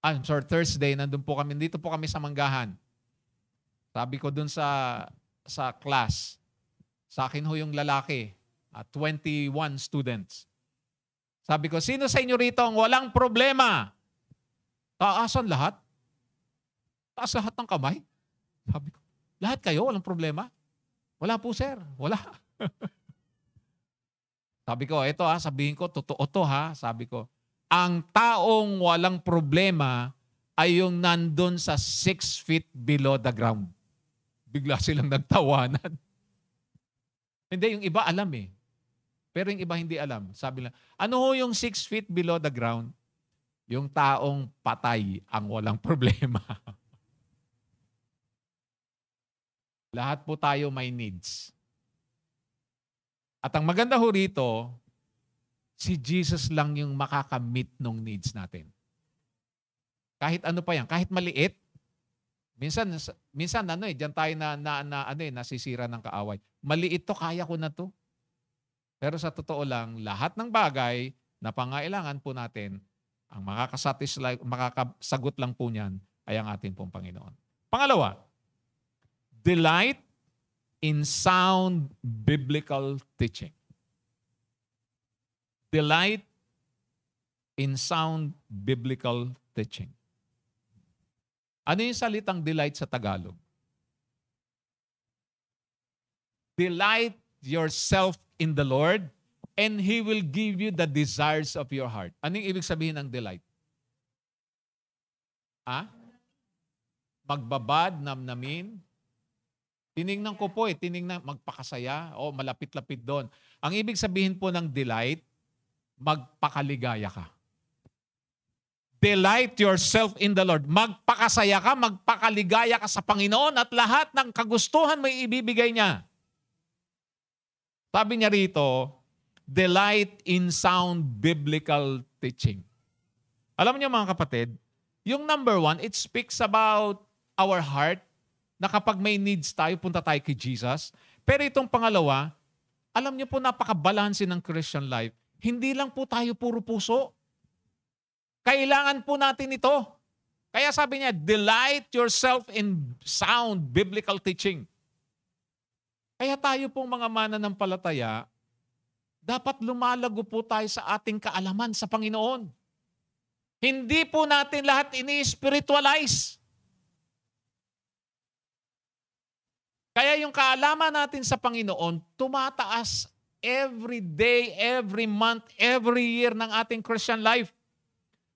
I'm sorry, Thursday, nandun po kami, dito po kami sa Manggahan. Sabi ko dun sa class, sa akin ho yung lalaki, 21 students. Sabi ko, sino sa inyo rito ang walang problema? Taasan lahat? Taas lahat ng kamay? Sabi ko, lahat kayo walang problema? Wala po, sir. Wala. Sabi ko, ito sabihin ko, totoo to sabi ko, ang taong walang problema ay yung nandun sa 6 feet below the ground. Bigla silang nagtawanan. Hindi, yung iba alam eh. Pero yung iba hindi alam. Sabi lang, ano ho yung 6 feet below the ground? Yung taong patay ang walang problema. Lahat po tayo may needs. At ang maganda ho rito, si Jesus lang yung makakamit ng needs natin. Kahit ano pa yan, kahit maliit. Minsan diyan tayo nasisira ng kaaway. Maliit to, kaya ko na to. Pero sa totoo lang, lahat ng bagay na pangailangan po natin, ang makakasagot lang po niyan ay ang ating pong Panginoon. Pangalawa, delight in sound biblical teaching. Delight in sound biblical teaching. Ano yung salitang delight sa Tagalog? Delight yourself in the Lord and He will give you the desires of your heart. Ano yung ibig sabihin ng delight? Magbabad, namnamin. Tiningnan ko po tiningnan, magpakasaya o malapit-lapit doon. Ang ibig sabihin po ng delight, magpakaligaya ka. Delight yourself in the Lord. Magpakasaya ka, magpakaligaya ka sa Panginoon at lahat ng kagustuhan may ibibigay niya. Sabi niya rito, delight in sound biblical teaching. Alam niyo mga kapatid, yung number 1, it speaks about our heart na kapag may needs tayo, punta tayo kay Jesus. Pero itong pangalawa, alam niyo po napaka-balanse ng Christian life. Hindi lang po tayo puro puso. Kailangan po natin ito. Kaya sabi niya, delight yourself in sound biblical teaching. Kaya tayo pong mga mananampalataya, dapat lumalago po tayo sa ating kaalaman sa Panginoon. Hindi po natin lahat ini-spiritualize. Kaya yung kaalaman natin sa Panginoon, tumataas every day, every month, every year ng ating Christian life.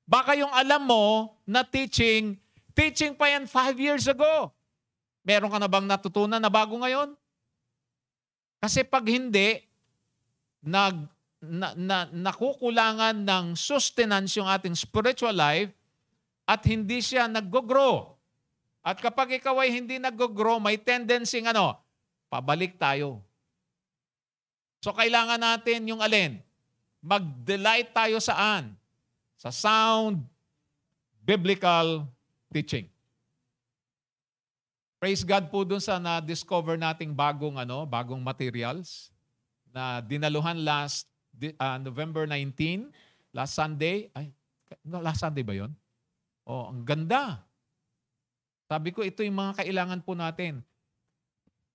Baka yung alam mo na teaching pa yan 5 years ago. Meron ka na bang natutunan na bago ngayon? Kasi pag hindi, nakukulangan ng sustenance yung ating spiritual life at hindi siya nag-grow. At kapag ikaw ay hindi nag-grow, may tendency pabalik tayo. So kailangan natin yung alin? Mag-delight tayo saan? Sa sound biblical teaching. Praise God po dun sa na-discover nating bagong materials na dinaluhan last November 19, last Sunday. Last Sunday ba yun? Ang ganda. Sabi ko, ito yung mga kailangan po natin.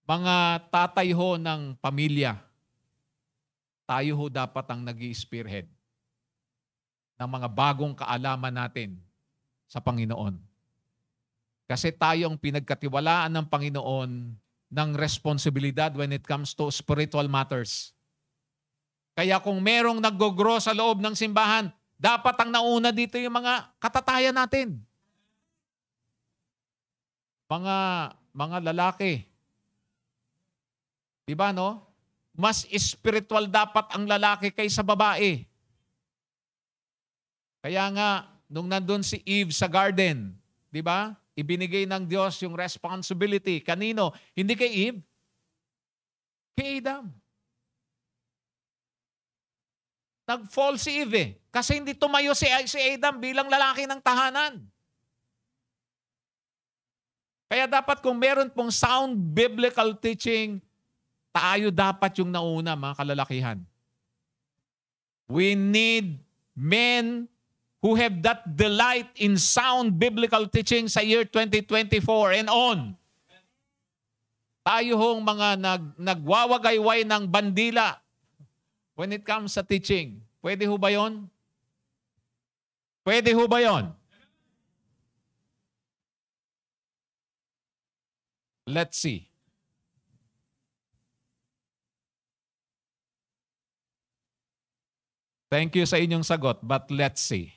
Mga tatay ho ng pamilya, tayo ho dapat ang nag-i-spearhead ng mga bagong kaalaman natin sa Panginoon. Kasi tayo ang pinagkatiwalaan ng Panginoon ng responsibilidad when it comes to spiritual matters. Kaya kung merong nag-grow sa loob ng simbahan, dapat ang nauna dito yung mga katatayan natin. mga lalaki. Diba, no? Mas spiritual dapat ang lalaki kaysa babae. Kaya nga, nung nandun si Eve sa garden, diba? Ibinigay ng Diyos yung responsibility. Kanino? Hindi kay Eve. Kay Adam. Nag-fall si Eve eh. Kasi hindi tumayo si Adam bilang lalaki ng tahanan. Kaya dapat kung meron pong sound biblical teaching, tayo dapat yung nauna, mga kalalakihan. We need men who have that delight in sound biblical teaching sa year 2024 and on. Tayo hong mga nagwawagayway ng bandila when it comes sa teaching. Pwede ho ba yun? Pwede ho ba yun? Let's see. Thank you sa inyong sagot, but let's see.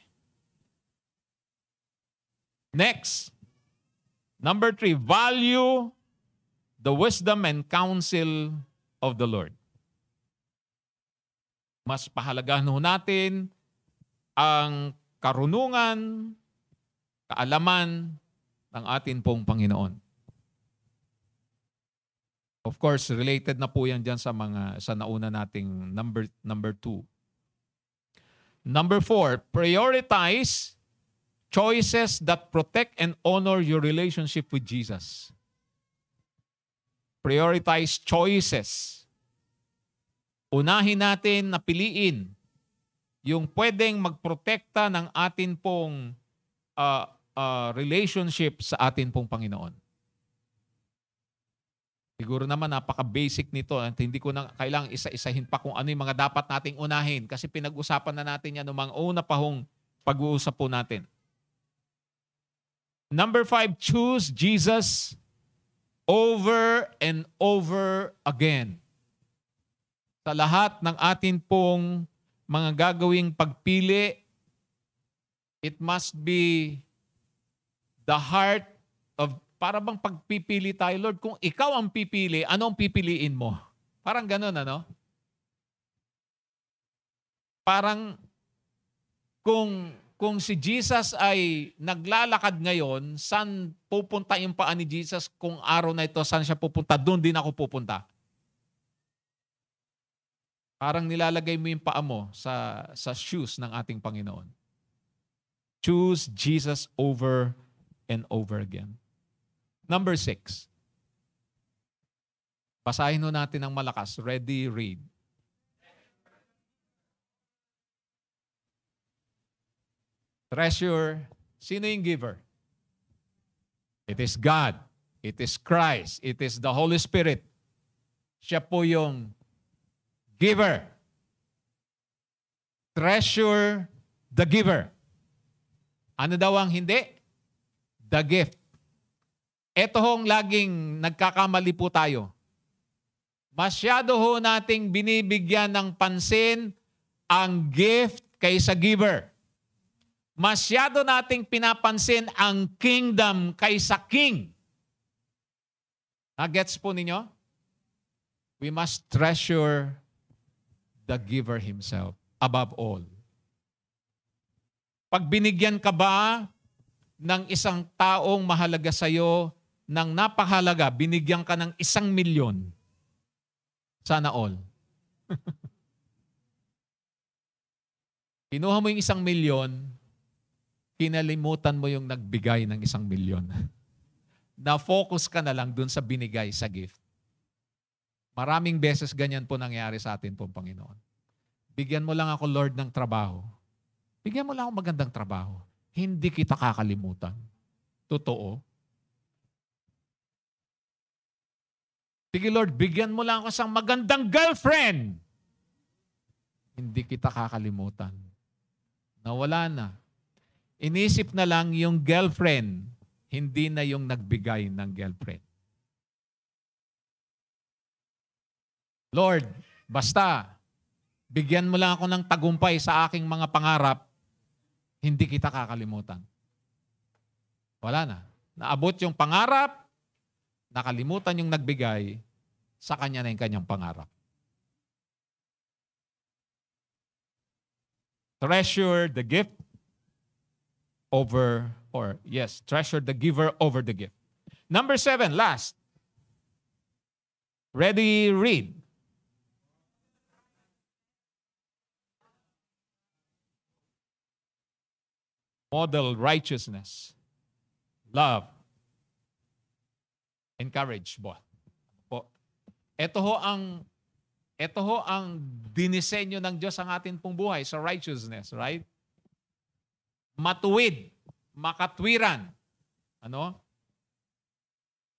Next, number 3, value the wisdom and counsel of the Lord. Mas pahalagahan ho natin ang karunungan, kaalaman ng atin pong Panginoon. Of course, related na po yan dyan sa nauna nating number 2. Number 4, prioritize choices that protect and honor your relationship with Jesus. Prioritize choices. Unahin natin na piliin yung pwedeng magprotekta ng atin pong relationship sa atin pong Panginoon. Siguro naman napaka-basic nito at hindi ko na kailangang isa-isahin pa kung ano yung mga dapat nating unahin kasi pinag-usapan na natin yan noong mga una pa hong pag-uusap po natin. Number 5, choose Jesus over and over again. Sa lahat ng atin pong mga gagawing pagpili, it must be the heart of, para bang pagpipili tayo, Lord, kung ikaw ang pipili, ano ang pipiliin mo? Parang ganun, ano? Parang kung si Jesus ay naglalakad ngayon, saan pupunta yung paa ni Jesus kung araw na ito, saan siya pupunta? Doon din ako pupunta. Parang nilalagay mo yung paa mo sa shoes ng ating Panginoon. Choose Jesus over and over again. Number 6. Basahin ho natin ng malakas. Ready, read. Treasure. Sino yung giver? It is God. It is Christ. It is the Holy Spirit. Siya po yung giver. Treasure the giver. Ano daw ang hindi? The gift. Ito hong laging nagkakamali po tayo. Masyado ho nating binibigyan ng pansin ang gift kaysa giver. Masyado nating pinapansin ang kingdom kaysa king. Gets po ninyo? We must treasure the giver himself above all. Pag binigyan ka ba ng isang taong mahalaga sa'yo, ng napakahalaga, binigyan ka ng 1,000,000. Sana all. Kinuha mo yung 1,000,000, kinalimutan mo yung nagbigay ng 1,000,000. Na-focus ka na lang dun sa binigay sa gift. Maraming beses ganyan po nangyari sa atin po, Panginoon. Bigyan mo lang ako, Lord, ng trabaho. Bigyan mo lang ako magandang trabaho. Hindi kita kakalimutan. Totoo. Sige, Lord, bigyan mo lang ako sa magandang girlfriend. Hindi kita kakalimutan. Nawala na. Inisip na lang yung girlfriend, hindi na yung nagbigay ng girlfriend. Lord, basta, bigyan mo lang ako ng tagumpay sa aking mga pangarap, hindi kita kakalimutan. Wala na. naabot yung pangarap, nakalimutan yung nagbigay, sa kanya na yung kanyang pangarap. Treasure the gift treasure the giver over the gift. Number 7, last. Ready, read. Model righteousness, love, encourage both. Ito ho ang dinisenyo ng Diyos ang atin pong buhay sa righteousness, right? Matuwid, makatwiran. Ano?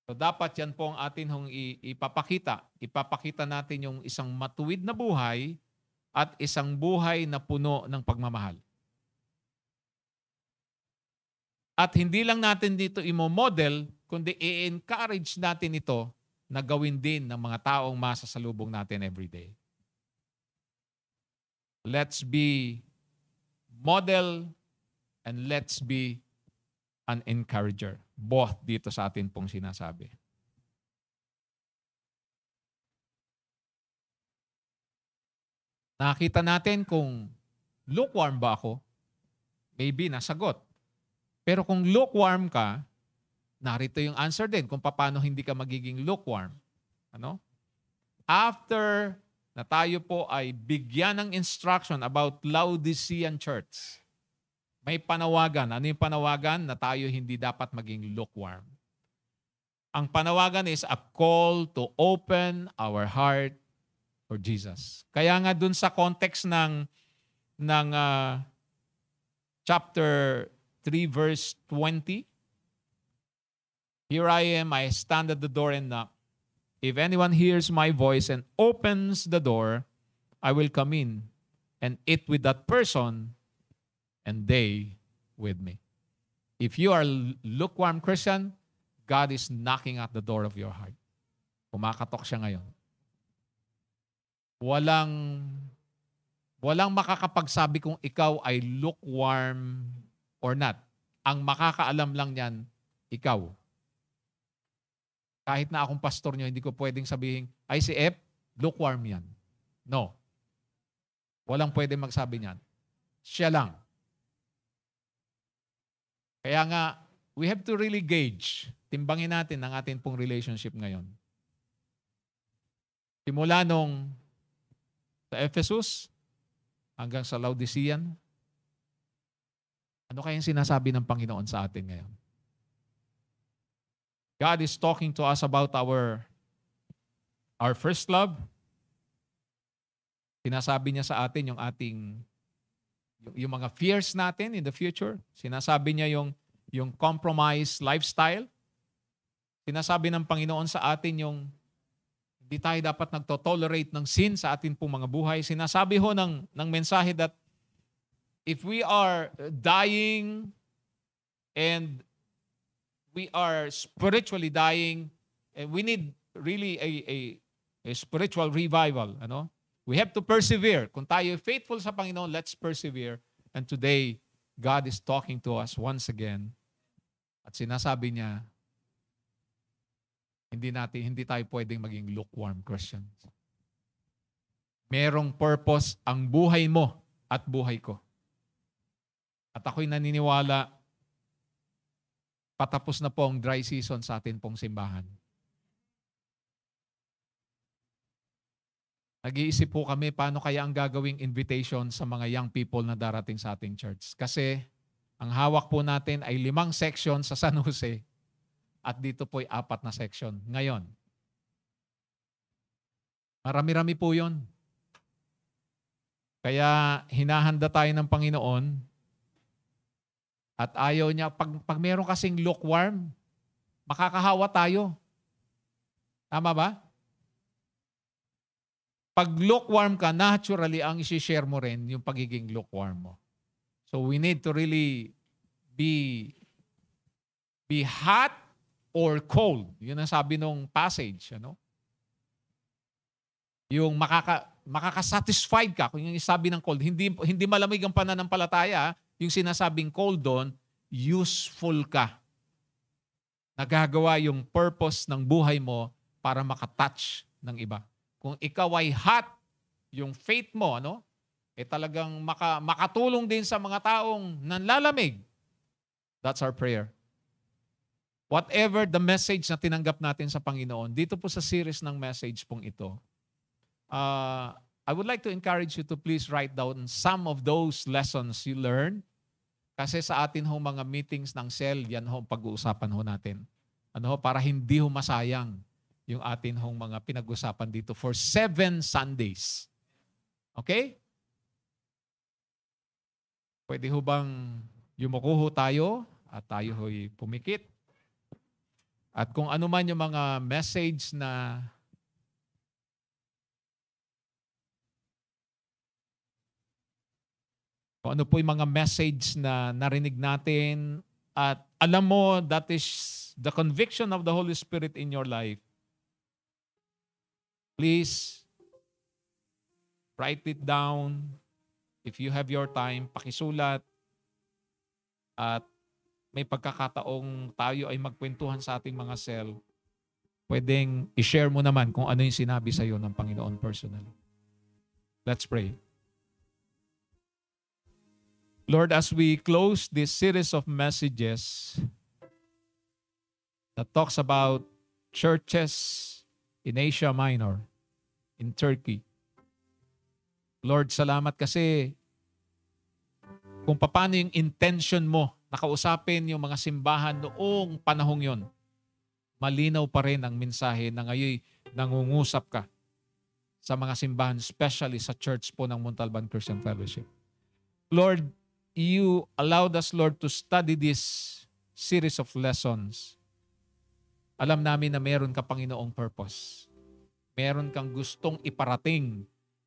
So dapat yan po ang atin hong ipapakita. Ipapakita natin yung isang matuwid na buhay at isang buhay na puno ng pagmamahal. At hindi lang natin dito imo-model, kundi i-encourage natin ito na gawin din ng mga taong masasalubong natin every day. Let's be model and let's be an encourager. Both dito sa atin pong sinasabi. Nakita natin kung lukewarm ba ako, maybe nasagot. Pero kung lukewarm ka, narito yung answer din kung paano hindi ka magiging lukewarm. Ano? After na tayo po ay bigyan ng instruction about Laodicean Church, may panawagan. Ano yung panawagan? Na tayo hindi dapat maging lukewarm. Ang panawagan is a call to open our heart for Jesus. Kaya nga dun sa context ng chapter 3 verse 20, here I am, I stand at the door and knock. If anyone hears my voice and opens the door, I will come in and eat with that person and they with me. If you are lukewarm Christian, God is knocking at the door of your heart. Kumakatok siya ngayon. Walang makakapagsabi kung ikaw ay lukewarm or not. Ang makakaalam lang yan, ikaw. Kahit na akong pastor nyo, hindi ko pwedeng sabihin, ay si F, lukewarm yan. No. Walang pwedeng magsabi niyan. Siya lang. Kaya nga, we have to really gauge. Timbangin natin ang atin pong relationship ngayon. Simula nung sa Ephesus hanggang sa Laodicean, ano kayang sinasabi ng Panginoon sa atin ngayon? God is talking to us about our first love. Sinasabi niya sa atin yung mga fears natin in the future. Sinasabi niya yung compromise lifestyle. Sinasabi ng Panginoon sa atin yung hindi tayo dapat nagto-tolerate ng sin sa atin pong mga buhay. Sinasabi ho ng mensahe that if we are dying and we are spiritually dying, and we need really a spiritual revival. Ano? We have to persevere. Kung tayo faithful sa Panginoon, let's persevere. And today, God is talking to us once again. At sinasabi niya, hindi tayo pwedeng maging lukewarm Christians. Merong purpose ang buhay mo at buhay ko. At ako'y naniniwala, patapos na po ang dry season sa atin pong simbahan. Nag-iisip po kami paano kaya ang gagawing invitation sa mga young people na darating sa ating church. Kasi ang hawak po natin ay 5 section sa San Jose at dito po ay 4 na section. Ngayon, marami-rami po yun. Kaya hinahanda tayo ng Panginoon. At ayaw niya, pag meron kasing lukewarm, makakahawa tayo. Tama ba? Pag lukewarm ka, naturally, ang isi-share mo rin yung pagiging lukewarm mo. So we need to really be hot or cold. Yun ang sabi nung passage. Ano? Yung makakasatisfied ka. Kung yung sabi ng cold, hindi malamig ang pananampalataya. Yung sinasabing cold doon, useful ka. nagagawa yung purpose ng buhay mo para makatouch ng iba. Kung ikaw ay hot, yung faith mo, talagang makatulong din sa mga taong nanlalamig. That's our prayer. Whatever the message na tinanggap natin sa Panginoon, dito po sa series ng message pong ito, I would like to encourage you to please write down some of those lessons you learned. Kasi sa atin hong mga meetings ng cell, yan ho pag-uusapan ho natin. Para hindi ho masayang yung atin hong mga pinag-usapan dito for 7 Sundays. Okay? Pwede ho bang yumuko ho tayo at tayo ho'y pumikit? At kung ano man yung mga message na kung ano po yung mga message na narinig natin at alam mo that is the conviction of the Holy Spirit in your life, please write it down. If you have your time, pakisulat. At may pagkakataong tayo ay magkwentuhan sa ating mga cell, pwedeng i-share mo naman kung ano yung sinabi sa iyo ng Panginoon personally. Let's pray. Lord, as we close this series of messages that talks about churches in Asia Minor, in Turkey, Lord, salamat kasi kung paano yung intention mo na kausapin yung mga simbahan noong panahong yon, malinaw pa rin ang mensahe na ngayon nangungusap ka sa mga simbahan, especially sa church po ng Montalban Christian Fellowship. Lord, you allowed us, Lord, to study this series of lessons. Alam namin na meron ka, Panginoong, purpose. Meron kang gustong iparating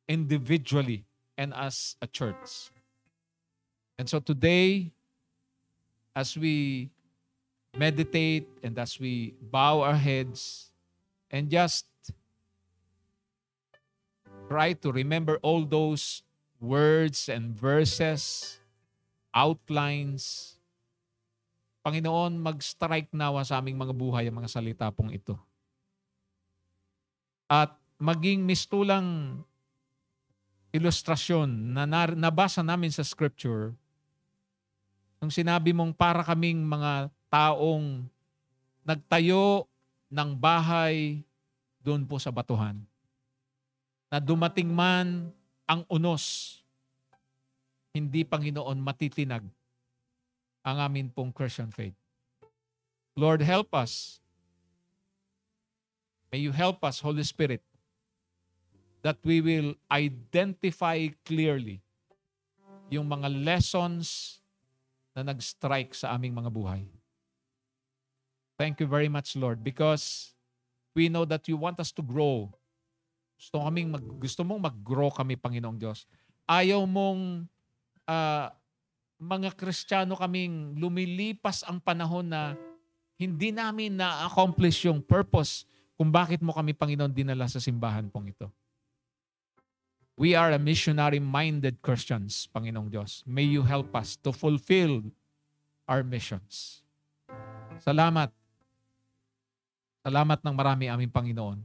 individually and as a church. And so today, as we meditate and as we bow our heads and just try to remember all those words and verses, outlines, Panginoon, mag-strike nawa sa aming mga buhay ang mga salita pong ito. At maging mistulang ilustrasyon na nabasa namin sa Scripture, nung sinabi mong para kaming mga taong nagtayo ng bahay doon po sa batuhan, na dumating man ang unos, hindi, Panginoon, matitinag ang amin pong Christian faith. Lord, help us. May you help us, Holy Spirit, that we will identify clearly yung mga lessons na nag-strike sa aming mga buhay. Thank you very much, Lord, because we know that you want us to grow. Gusto mong mag-grow kami, Panginoong Diyos. Ayaw mong mga Kristiyano kaming lumilipas ang panahon na hindi namin na-accomplish yung purpose kung bakit mo kami, Panginoon, dinala sa simbahan pong ito. We are a missionary-minded Christians, Panginoong Diyos. May you help us to fulfill our missions. Salamat. Salamat ng marami aming Panginoon.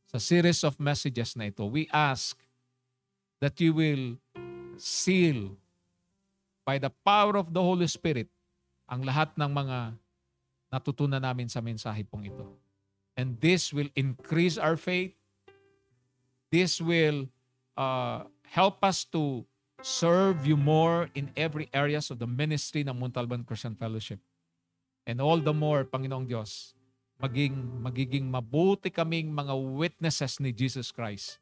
Sa series of messages na ito, we ask that you will seal by the power of the Holy Spirit ang lahat ng mga natutunan namin sa mensahe pong ito. And this will increase our faith. This will help us to serve you more in every areas of the ministry ng Montalban Christian Fellowship. And all the more, Panginoong Diyos, magiging mabuti kaming mga witnesses ni Jesus Christ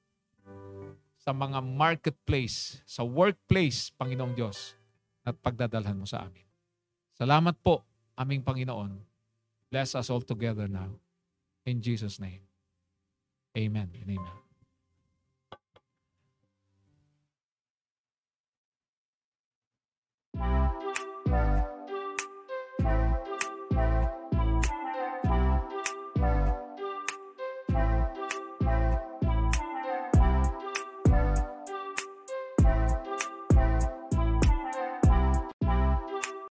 sa mga marketplace, sa workplace, Panginoong Diyos, at pagdadalhan mo sa amin. Salamat po, aming Panginoon. Bless us all together now. In Jesus' name. Amen and amen.